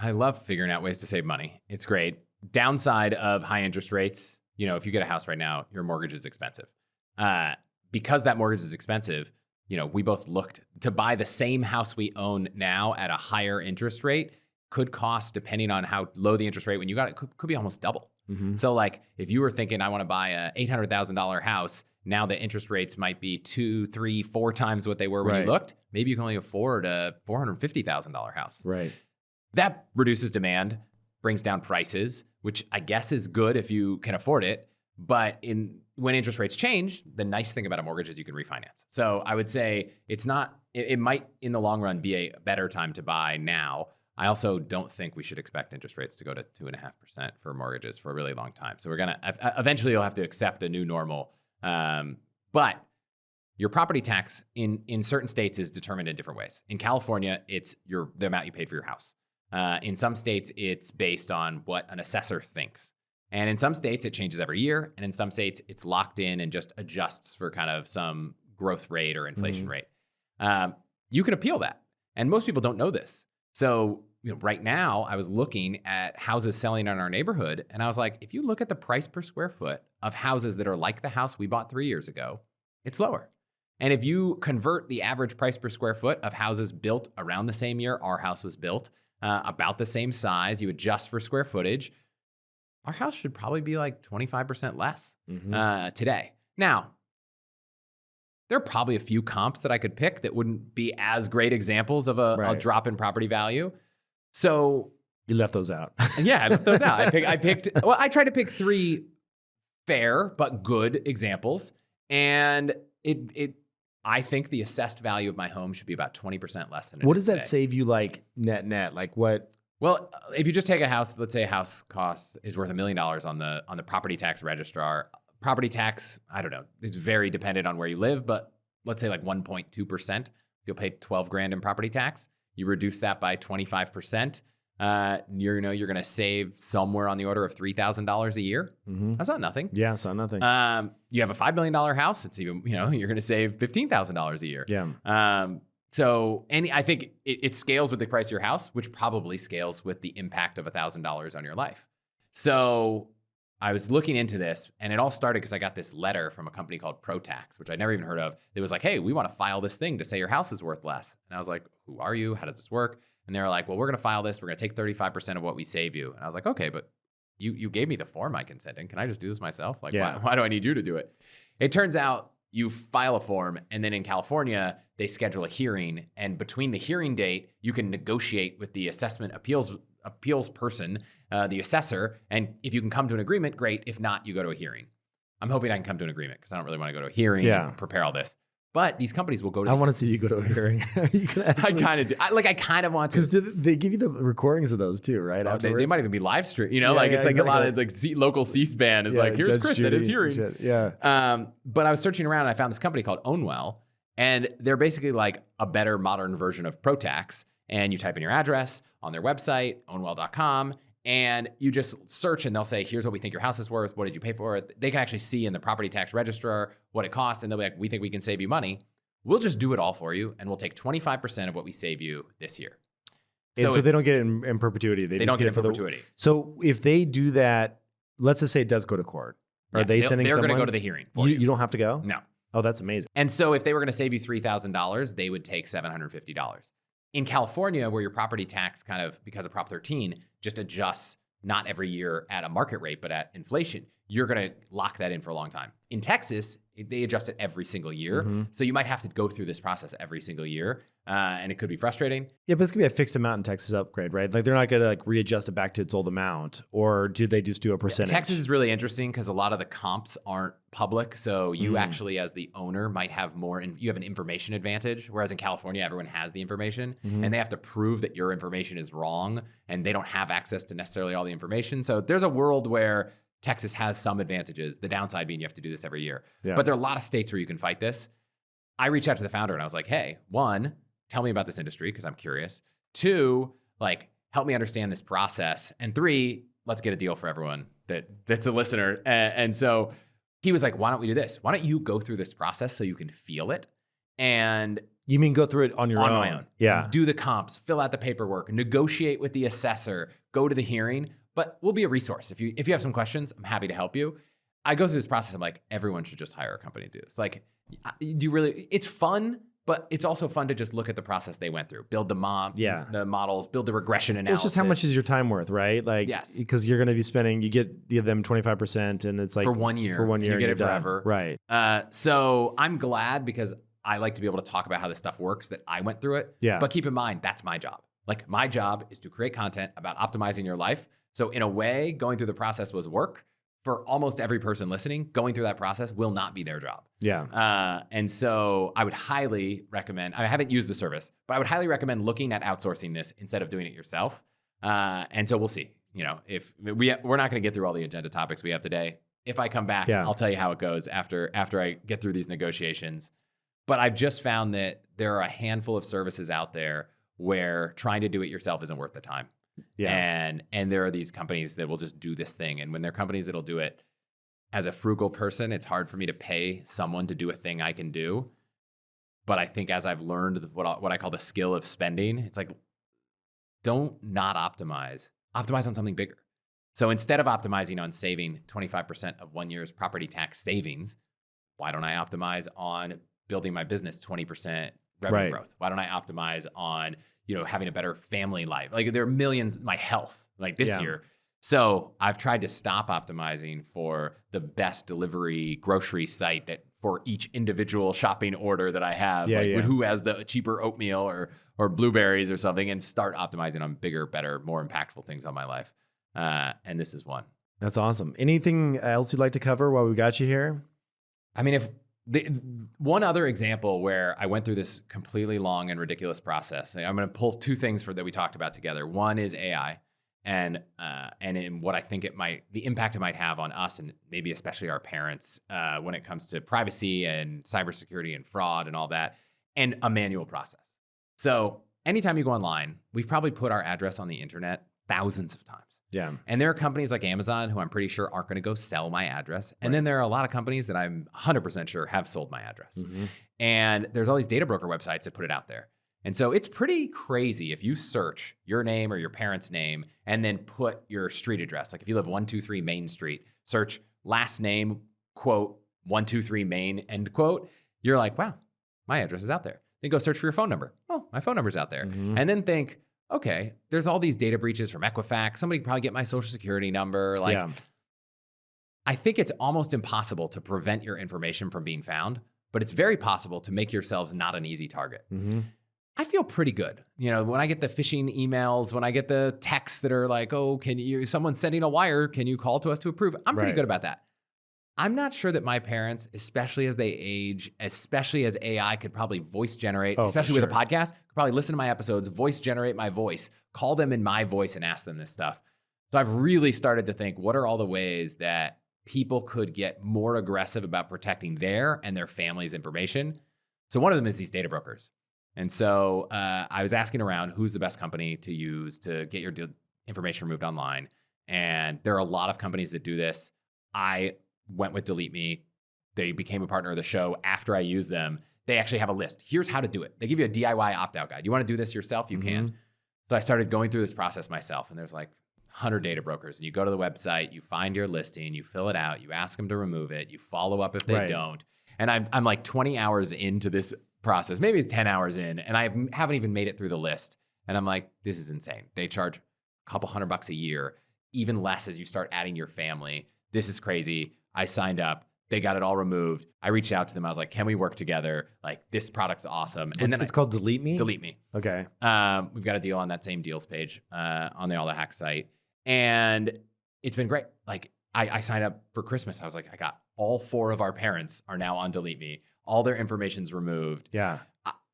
I love figuring out ways to save money. It's great. Downside of high interest rates, if you get a house right now, your mortgage is expensive. Because that mortgage is expensive, we both looked to buy the same house we own now at a higher interest rate could cost, depending on how low the interest rate when you got it, could be almost double. Mm-hmm. So if you were thinking, I want to buy a $800,000 house, now the interest rates might be 2, 3, 4 times what they were when you looked. Maybe you can only afford a $450,000 house. Right. That reduces demand, brings down prices, which I guess is good if you can afford it. But when interest rates change, the nice thing about a mortgage is you can refinance. So I would say it might in the long run be a better time to buy now. I also don't think we should expect interest rates to go to 2.5% for mortgages for a really long time. So eventually you'll have to accept a new normal. But your property tax in certain states is determined in different ways. In California, it's the amount you paid for your house. In some states, it's based on what an assessor thinks. And in some states, it changes every year. And in some states, it's locked in and just adjusts for kind of some growth rate or inflation rate. You can appeal that. And most people don't know this. So right now, I was looking at houses selling in our neighborhood. And I was like, if you look at the price per square foot of houses that are like the house we bought 3 years ago, it's lower. And if you convert the average price per square foot of houses built around the same year our house was built, about the same size, you adjust for square footage, our house should probably be 25% less today. Now, there are probably a few comps that I could pick that wouldn't be as great examples of a drop in property value. So you left those out. Yeah, I left those out. I tried to pick 3 fair but good examples. And I think the assessed value of my home should be about 20% less than it is. What does that today. save you net? What? Well, if you just take a house, let's say a house is worth $1 million on the property tax registrar. Property tax, I don't know, it's very dependent on where you live, but let's say 1.2%. You'll pay $12,000 in property tax. You reduce that by 25%. You're going to save somewhere on the order of $3,000 a year. Mm-hmm. That's not nothing. Yeah, it's not nothing. You have a $5 million house. It's even, you're going to save $15,000 a year. Yeah. So I think it scales with the price of your house, which probably scales with the impact of $1,000 on your life. So I was looking into this, and it all started because I got this letter from a company called ProTax, which I'd never even heard of. It was like, hey, we want to file this thing to say your house is worth less. And I was like, who are you? How does this work? And they were like, well, we're going to file this. We're going to take 35% of what we save you. And I was like, okay, but you gave me the form I consent in. Can I just do this myself? Why do I need you to do it? It turns out you file a form, and then in California, they schedule a hearing. And between the hearing date, you can negotiate with the assessment appeals person, the assessor. And if you can come to an agreement, great. If not, you go to a hearing. I'm hoping I can come to an agreement because I don't really want to go to a hearing and prepare all this. But these companies will go to. I want to see you go to a hearing. I kind of do. I kind of want to. Because they give you the recordings of those too, right? They might even be live stream. A lot of local C-SPAN is here's Chris at his hearing. Yeah. But I was searching around and I found this company called Ownwell, and they're basically like a better modern version of ProTax. And you type in your address on their website, ownwell.com, And you just search and they'll say, here's what we think your house is worth. What did you pay for it? They can actually see in the property tax registrar what it costs. And they'll be like, we think we can save you money. We'll just do it all for you. And we'll take 25% of what we save you this year. And so they don't get it in perpetuity. They just don't get it for in perpetuity. So if they do that, let's just say it does go to court. Are they sending someone? They're going to go to the hearing for you. You don't have to go? No. Oh, that's amazing. And so if they were going to save you $3,000, they would take $750. In California, where your property tax kind of, because of Prop 13, just adjusts not every year at a market rate, but at inflation, you're going to lock that in for a long time. In Texas, they adjust it every single year. So you might have to go through this process every single year. And it could be frustrating. Yeah, but it's going to be a fixed amount in Texas upgrade, right? Like they're not going to like readjust it back to its old amount, or do they just do a percentage? Texas is really interesting because a lot of the comps aren't public. So you actually, as the owner, might have more, you have an information advantage. Whereas in California, everyone has the information and they have to prove that your information is wrong and they don't have access to necessarily all the information. So there's a world where Texas has some advantages. The downside being you have to do this every year. Yeah. But there are a lot of states where you can fight this. I reached out to the founder and I was like, hey, one, tell me about this industry because I'm curious. Two, like help me understand this process. And three, let's get a deal for everyone that's a listener. And so he was like, why don't we do this? Why don't you go through this process so you can feel it? And you mean go through it on your own? On my own. Yeah. Do the comps, fill out the paperwork, negotiate with the assessor, go to the hearing. But we'll be a resource. If you have some questions, I'm happy to help you. I go through this process. I'm like, everyone should just hire a company to do this. Like, it's fun, but it's also fun to just look at the process they went through, build the models, build the regression analysis. Well, it's just how much is your time worth, right? Like, yes, because you're going to be spending, you give them 25%, and it's like for 1 year. You get it forever, right? So I'm glad because I like to be able to talk about how this stuff works. That I went through it. Yeah. But keep in mind, that's my job. Like my job is to create content about optimizing your life. So in a way, going through the process was work. For almost every person listening, going through that process will not be their job. Yeah. And so I would highly recommend, I haven't used the service, but I would highly recommend looking at outsourcing this instead of doing it yourself. And so we'll see, if we're not going to get through all the agenda topics we have today. If I come back, I'll tell you how it goes after I get through these negotiations. But I've just found that there are a handful of services out there where trying to do it yourself isn't worth the time. Yeah. And there are these companies that will just do this thing. And when they're companies that'll do it, as a frugal person, it's hard for me to pay someone to do a thing I can do. But I think as I've learned what I call the skill of spending, it's like, don't not optimize. Optimize on something bigger. So instead of optimizing on saving 25% of 1 year's property tax savings, why don't I optimize on building my business 20% revenue growth? Why don't I optimize on having a better family life? Like there are millions, my health, like this year. So I've tried to stop optimizing for the best delivery grocery site that for each individual shopping order that I have, who has the cheaper oatmeal or blueberries or something, and start optimizing on bigger, better, more impactful things on my life. And this is one. That's awesome. Anything else you'd like to cover while we got you here? I mean, one other example where I went through this completely long and ridiculous process. I'm going to pull two things that we talked about together. One is AI, and in what I think the impact it might have on us, and maybe especially our parents, when it comes to privacy and cybersecurity and fraud and all that, and a manual process. So anytime you go online, we've probably put our address on the internet thousands of times. Yeah. And there are companies like Amazon who I'm pretty sure aren't going to go sell my address. And then there are a lot of companies that I'm 100% sure have sold my address. Mm-hmm. And there's all these data broker websites that put it out there. And so it's pretty crazy if you search your name or your parents' name and then put your street address. Like if you live 123 Main Street, search last name, quote, 123 Main, end quote. You're like, wow, my address is out there. Then go search for your phone number. Oh, my phone number's out there. Mm-hmm. And then think, okay, there's all these data breaches from Equifax. Somebody can probably get my social security number. I think it's almost impossible to prevent your information from being found, but it's very possible to make yourselves not an easy target. Mm-hmm. I feel pretty good. When I get the phishing emails, when I get the texts that are like, oh, someone's sending a wire, can you call to us to approve? I'm pretty good about that. I'm not sure that my parents, especially as they age, especially as AI could probably voice generate, especially with a podcast, could probably listen to my episodes, voice generate my voice, call them in my voice and ask them this stuff. So I've really started to think, what are all the ways that people could get more aggressive about protecting their and their family's information? So one of them is these data brokers. And so I was asking around who's the best company to use to get your information removed online. And there are a lot of companies that do this. I went with DeleteMe. They became a partner of the show after I used them. They actually have a list. Here's how to do it. They give you a DIY opt-out guide. You want to do this yourself? You can. So I started going through this process myself, and there's like 100 data brokers. And you go to the website, you find your listing, you fill it out, you ask them to remove it, you follow up if they don't. And I'm like 20 hours into this process, maybe 10 hours in, and I haven't even made it through the list. And I'm like, this is insane. They charge a couple $100 a year, even less as you start adding your family. This is crazy. I signed up. They got it all removed. I reached out to them. I was like, can we work together? Like, this product's awesome. And then it's called DeleteMe? DeleteMe. Okay. We've got a deal on that same deals page on the All the Hacks site. And it's been great. Like, I signed up for Christmas. I was like, I got all 4 of our parents are now on DeleteMe. All their information's removed. Yeah.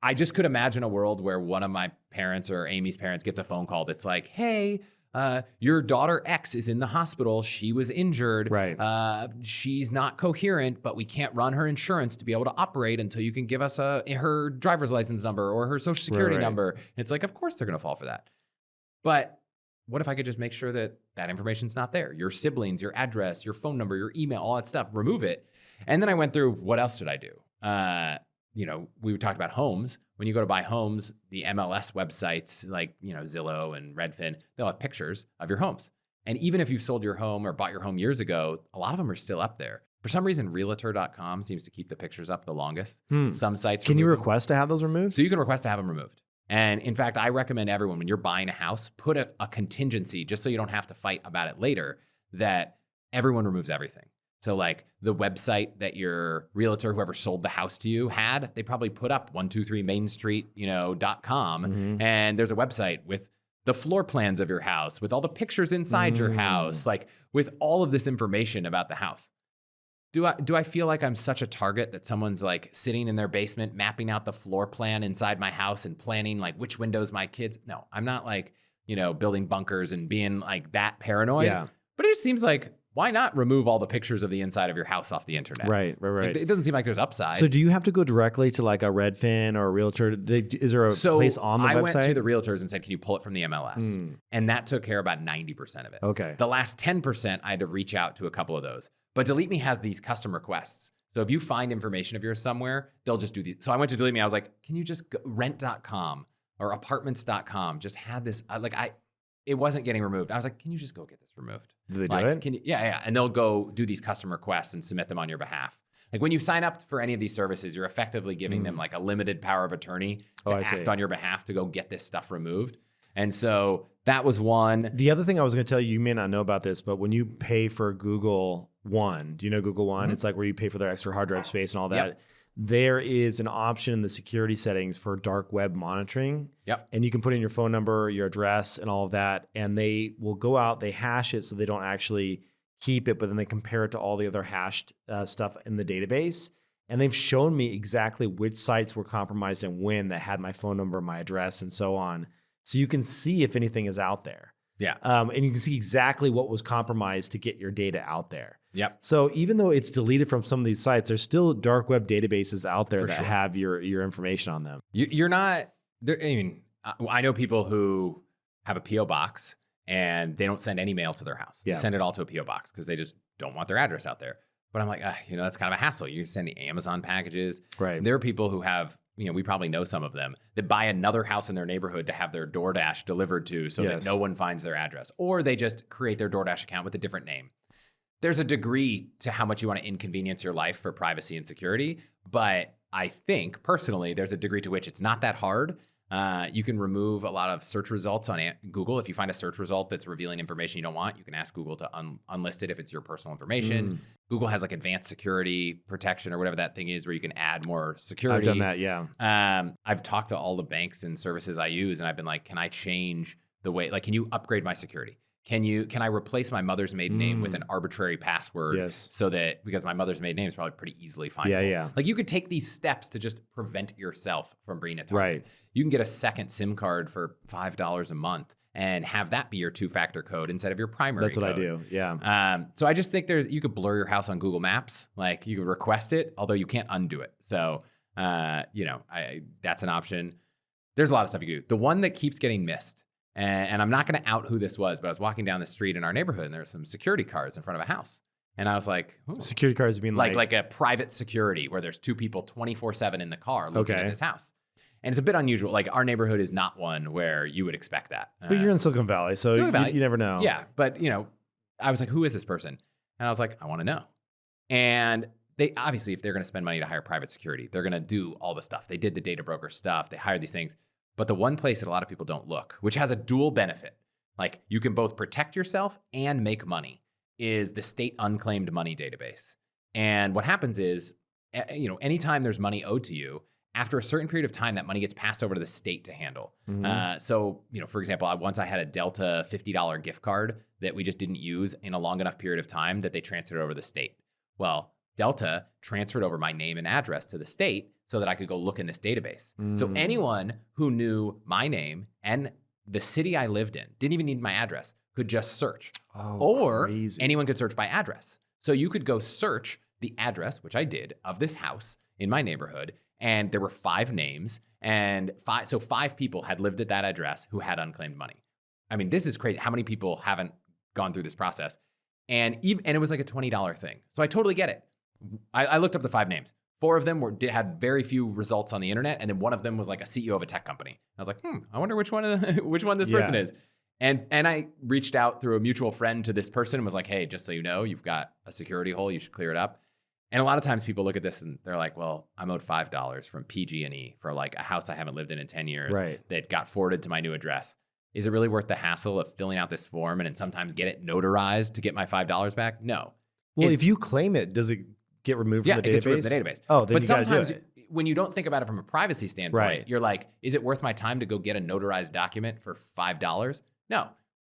I just could imagine a world where one of my parents or Amy's parents gets a phone call that's like, hey, your daughter X is in the hospital. She was injured. Right. She's not coherent, but we can't run her insurance to be able to operate until you can give us her driver's license number or her social security number. And it's like, of course they're going to fall for that. But what if I could just make sure that that information's not there? Your siblings, your address, your phone number, your email, all that stuff, remove it. And then I went through, what else did I do? We talked about homes. When you go to buy homes, the MLS websites like, Zillow and Redfin, they'll have pictures of your homes. And even if you've sold your home or bought your home years ago, a lot of them are still up there. For some reason, realtor.com seems to keep the pictures up the longest. Some sites can you request to have those removed? So you can request to have them removed. And in fact, I recommend everyone, when you're buying a house, put a contingency just so you don't have to fight about it later, that everyone removes everything. So like the website that your realtor, whoever sold the house to you, had, they probably put up 123 Main Street, .com. And there's a website with the floor plans of your house, with all the pictures inside your house, like with all of this information about the house. Do I feel like I'm such a target that someone's like sitting in their basement, mapping out the floor plan inside my house and planning like which windows my kids? No, I'm not like, building bunkers and being like that paranoid. Yeah. But it just seems like, why not remove all the pictures of the inside of your house off the internet? Right. Like, it doesn't seem like there's upside. So do you have to go directly to like a Redfin or a realtor? Is there a place on the website? I went to the realtors and said, can you pull it from the MLS? And that took care of about 90% of it. Okay. The last 10%, I had to reach out to a couple of those. But DeleteMe has these custom requests. So if you find information of yours somewhere, they'll just do these. So I went to DeleteMe. I was like, can you just go rent.com or apartments.com? Just had this, it wasn't getting removed. I was like, can you just go get this removed? Do they do it? Can you, yeah. And they'll go do these custom requests and submit them on your behalf. Like when you sign up for any of these services, you're effectively giving them like a limited power of attorney to act on your behalf to go get this stuff removed. And so that was one. The other thing I was going to tell you, you may not know about this, but when you pay for Google One, do you know Google One? It's like where you pay for their extra hard drive space and all that. Yep. There is an option in the security settings for dark web monitoring. Yep. And you can put in your phone number, your address, and all of that. And they will go out, they hash it so they don't actually keep it, but then they compare it to all the other hashed stuff in the database. And they've shown me exactly which sites were compromised and when that had my phone number, my address, and so on. So you can see if anything is out there. Yeah. And you can see exactly what was compromised to get your data out there. Yep. So even though it's deleted from some of these sites, there's still dark web databases out there that have your information on them. You're not there. I mean, I know people who have a PO box and they don't send any mail to their house. Yeah. They send it all to a PO box because they just don't want their address out there. But I'm like, that's kind of a hassle. You send the Amazon packages. Right. There are people who have, we probably know some of them that buy another house in their neighborhood to have their DoorDash delivered to so that no one finds their address, or they just create their DoorDash account with a different name. There's a degree to how much you want to inconvenience your life for privacy and security. But I think personally, there's a degree to which it's not that hard. You can remove a lot of search results on Google. If you find a search result that's revealing information you don't want, you can ask Google to unlist it if it's your personal information. Google has like advanced security protection or whatever that thing is where you can add more security. I've done that, yeah. I've talked to all the banks and services I use and I've been like, can I change the way, like, can you upgrade my security? Can I replace my mother's maiden name with an arbitrary password? Yes. So that, because my mother's maiden name is probably pretty easily findable. Yeah. Like you could take these steps to just prevent yourself from being a target. Right. You can get a second SIM card for $5 a month and have that be your two-factor code instead of your primary That's what code. I do, yeah. So I just think you could blur your house on Google Maps. Like you could request it, although you can't undo it. So, that's an option. There's a lot of stuff you can do. The one that keeps getting missed, And I'm not going to out who this was, but I was walking down the street in our neighborhood and there were some security cars in front of a house. And I was like, ooh. Security cars being like a private security where there's 2 people 24/7 in the car looking at this house. And it's a bit unusual. Like our neighborhood is not one where you would expect that. But you're in Silicon Valley, so you never know. Yeah. But, I was like, who is this person? And I was like, I want to know. And they obviously, if they're going to spend money to hire private security, they're going to do all the stuff. They did the data broker stuff. They hired these things. But the one place that a lot of people don't look, which has a dual benefit, like you can both protect yourself and make money, is the state unclaimed money database. And what happens is, anytime there's money owed to you, after a certain period of time, that money gets passed over to the state to handle. So, for example, once I had a Delta $50 gift card that we just didn't use in a long enough period of time that they transferred over to the state. Well, Delta transferred over my name and address to the state so that I could go look in this database. So anyone who knew my name and the city I lived in, didn't even need my address, could just search. Or anyone could search by address. So you could go search the address, which I did, of this house in my neighborhood, and there were 5 names, and 5 people had lived at that address who had unclaimed money. I mean, this is crazy. How many people haven't gone through this process? And it was like a $20 thing. So I totally get it. I looked up the 5 names. 4 of them had very few results on the internet, and then one of them was like a CEO of a tech company. I was like, I wonder which one this person is. And I reached out through a mutual friend to this person and was like, hey, just so you know, you've got a security hole. You should clear it up. And a lot of times people look at this and they're like, well, I'm owed $5 from PG&E for like a house I haven't lived in 10 years that got forwarded to my new address. Is it really worth the hassle of filling out this form and then sometimes get it notarized to get my $5 back? No. Well, if you claim it, does it get removed from the database? Yeah, it gets removed from the database. Oh, then but you gotta sometimes do it. When you don't think about it from a privacy standpoint, you're like, is it worth my time to go get a notarized document for $5? No.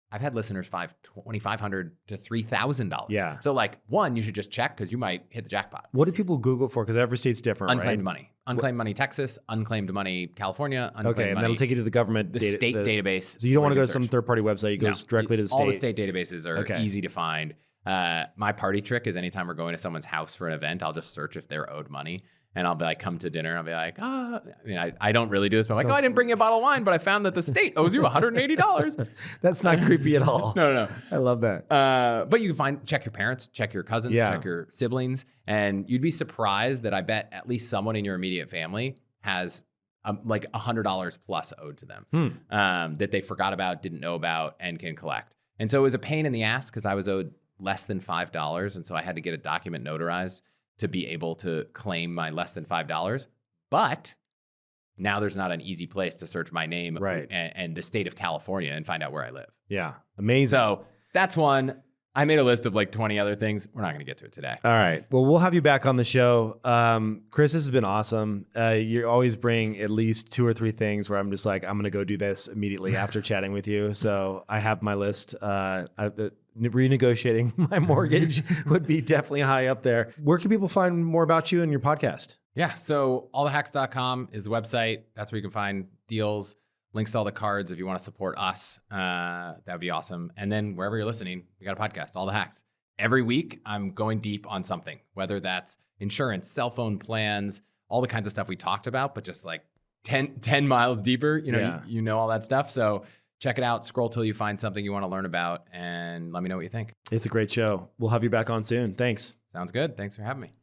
I've had listeners $2,500 to $3,000. Yeah. So one, you should just check because you might hit the jackpot. What do people Google for? Because every state's different, unclaimed money. Unclaimed money Texas, unclaimed money California, unclaimed money. And that'll take you to the government state database. So you don't want to go to some third-party website. You go directly to the state. All the state databases are easy to find. My party trick is anytime we're going to someone's house for an event, I'll just search if they're owed money. And I'll be like, come to dinner. I'll be like, I don't really do this, but I'm like, I didn't bring you a bottle of wine, but I found that the state owes you $180. That's not creepy at all. No. I love that. But you can check your parents, check your cousins, check your siblings. And you'd be surprised that I bet at least someone in your immediate family has like $100 plus owed to them that they forgot about, didn't know about, and can collect. And so it was a pain in the ass because I was owed less than $5. And so I had to get a document notarized to be able to claim my less than $5. But now there's not an easy place to search my name and the state of California and find out where I live. Yeah. Amazing. So that's one. I made a list of like 20 other things. We're not going to get to it today. All right. Well, we'll have you back on the show. Chris, this has been awesome. You always bring at least 2 or 3 things where I'm just like, I'm going to go do this immediately after chatting with you. So I have my list. Renegotiating my mortgage would be definitely high up there. Where can people find more about you and your podcast? Yeah. So allthehacks.com is the website. That's where you can find deals, links to all the cards. If you want to support us, that would be awesome. And then wherever you're listening, we got a podcast, All the Hacks. Every week, I'm going deep on something, whether that's insurance, cell phone plans, all the kinds of stuff we talked about, but just like 10 miles deeper, you know all that stuff. So check it out. Scroll till you find something you want to learn about and let me know what you think. It's a great show. We'll have you back on soon. Thanks. Sounds good. Thanks for having me.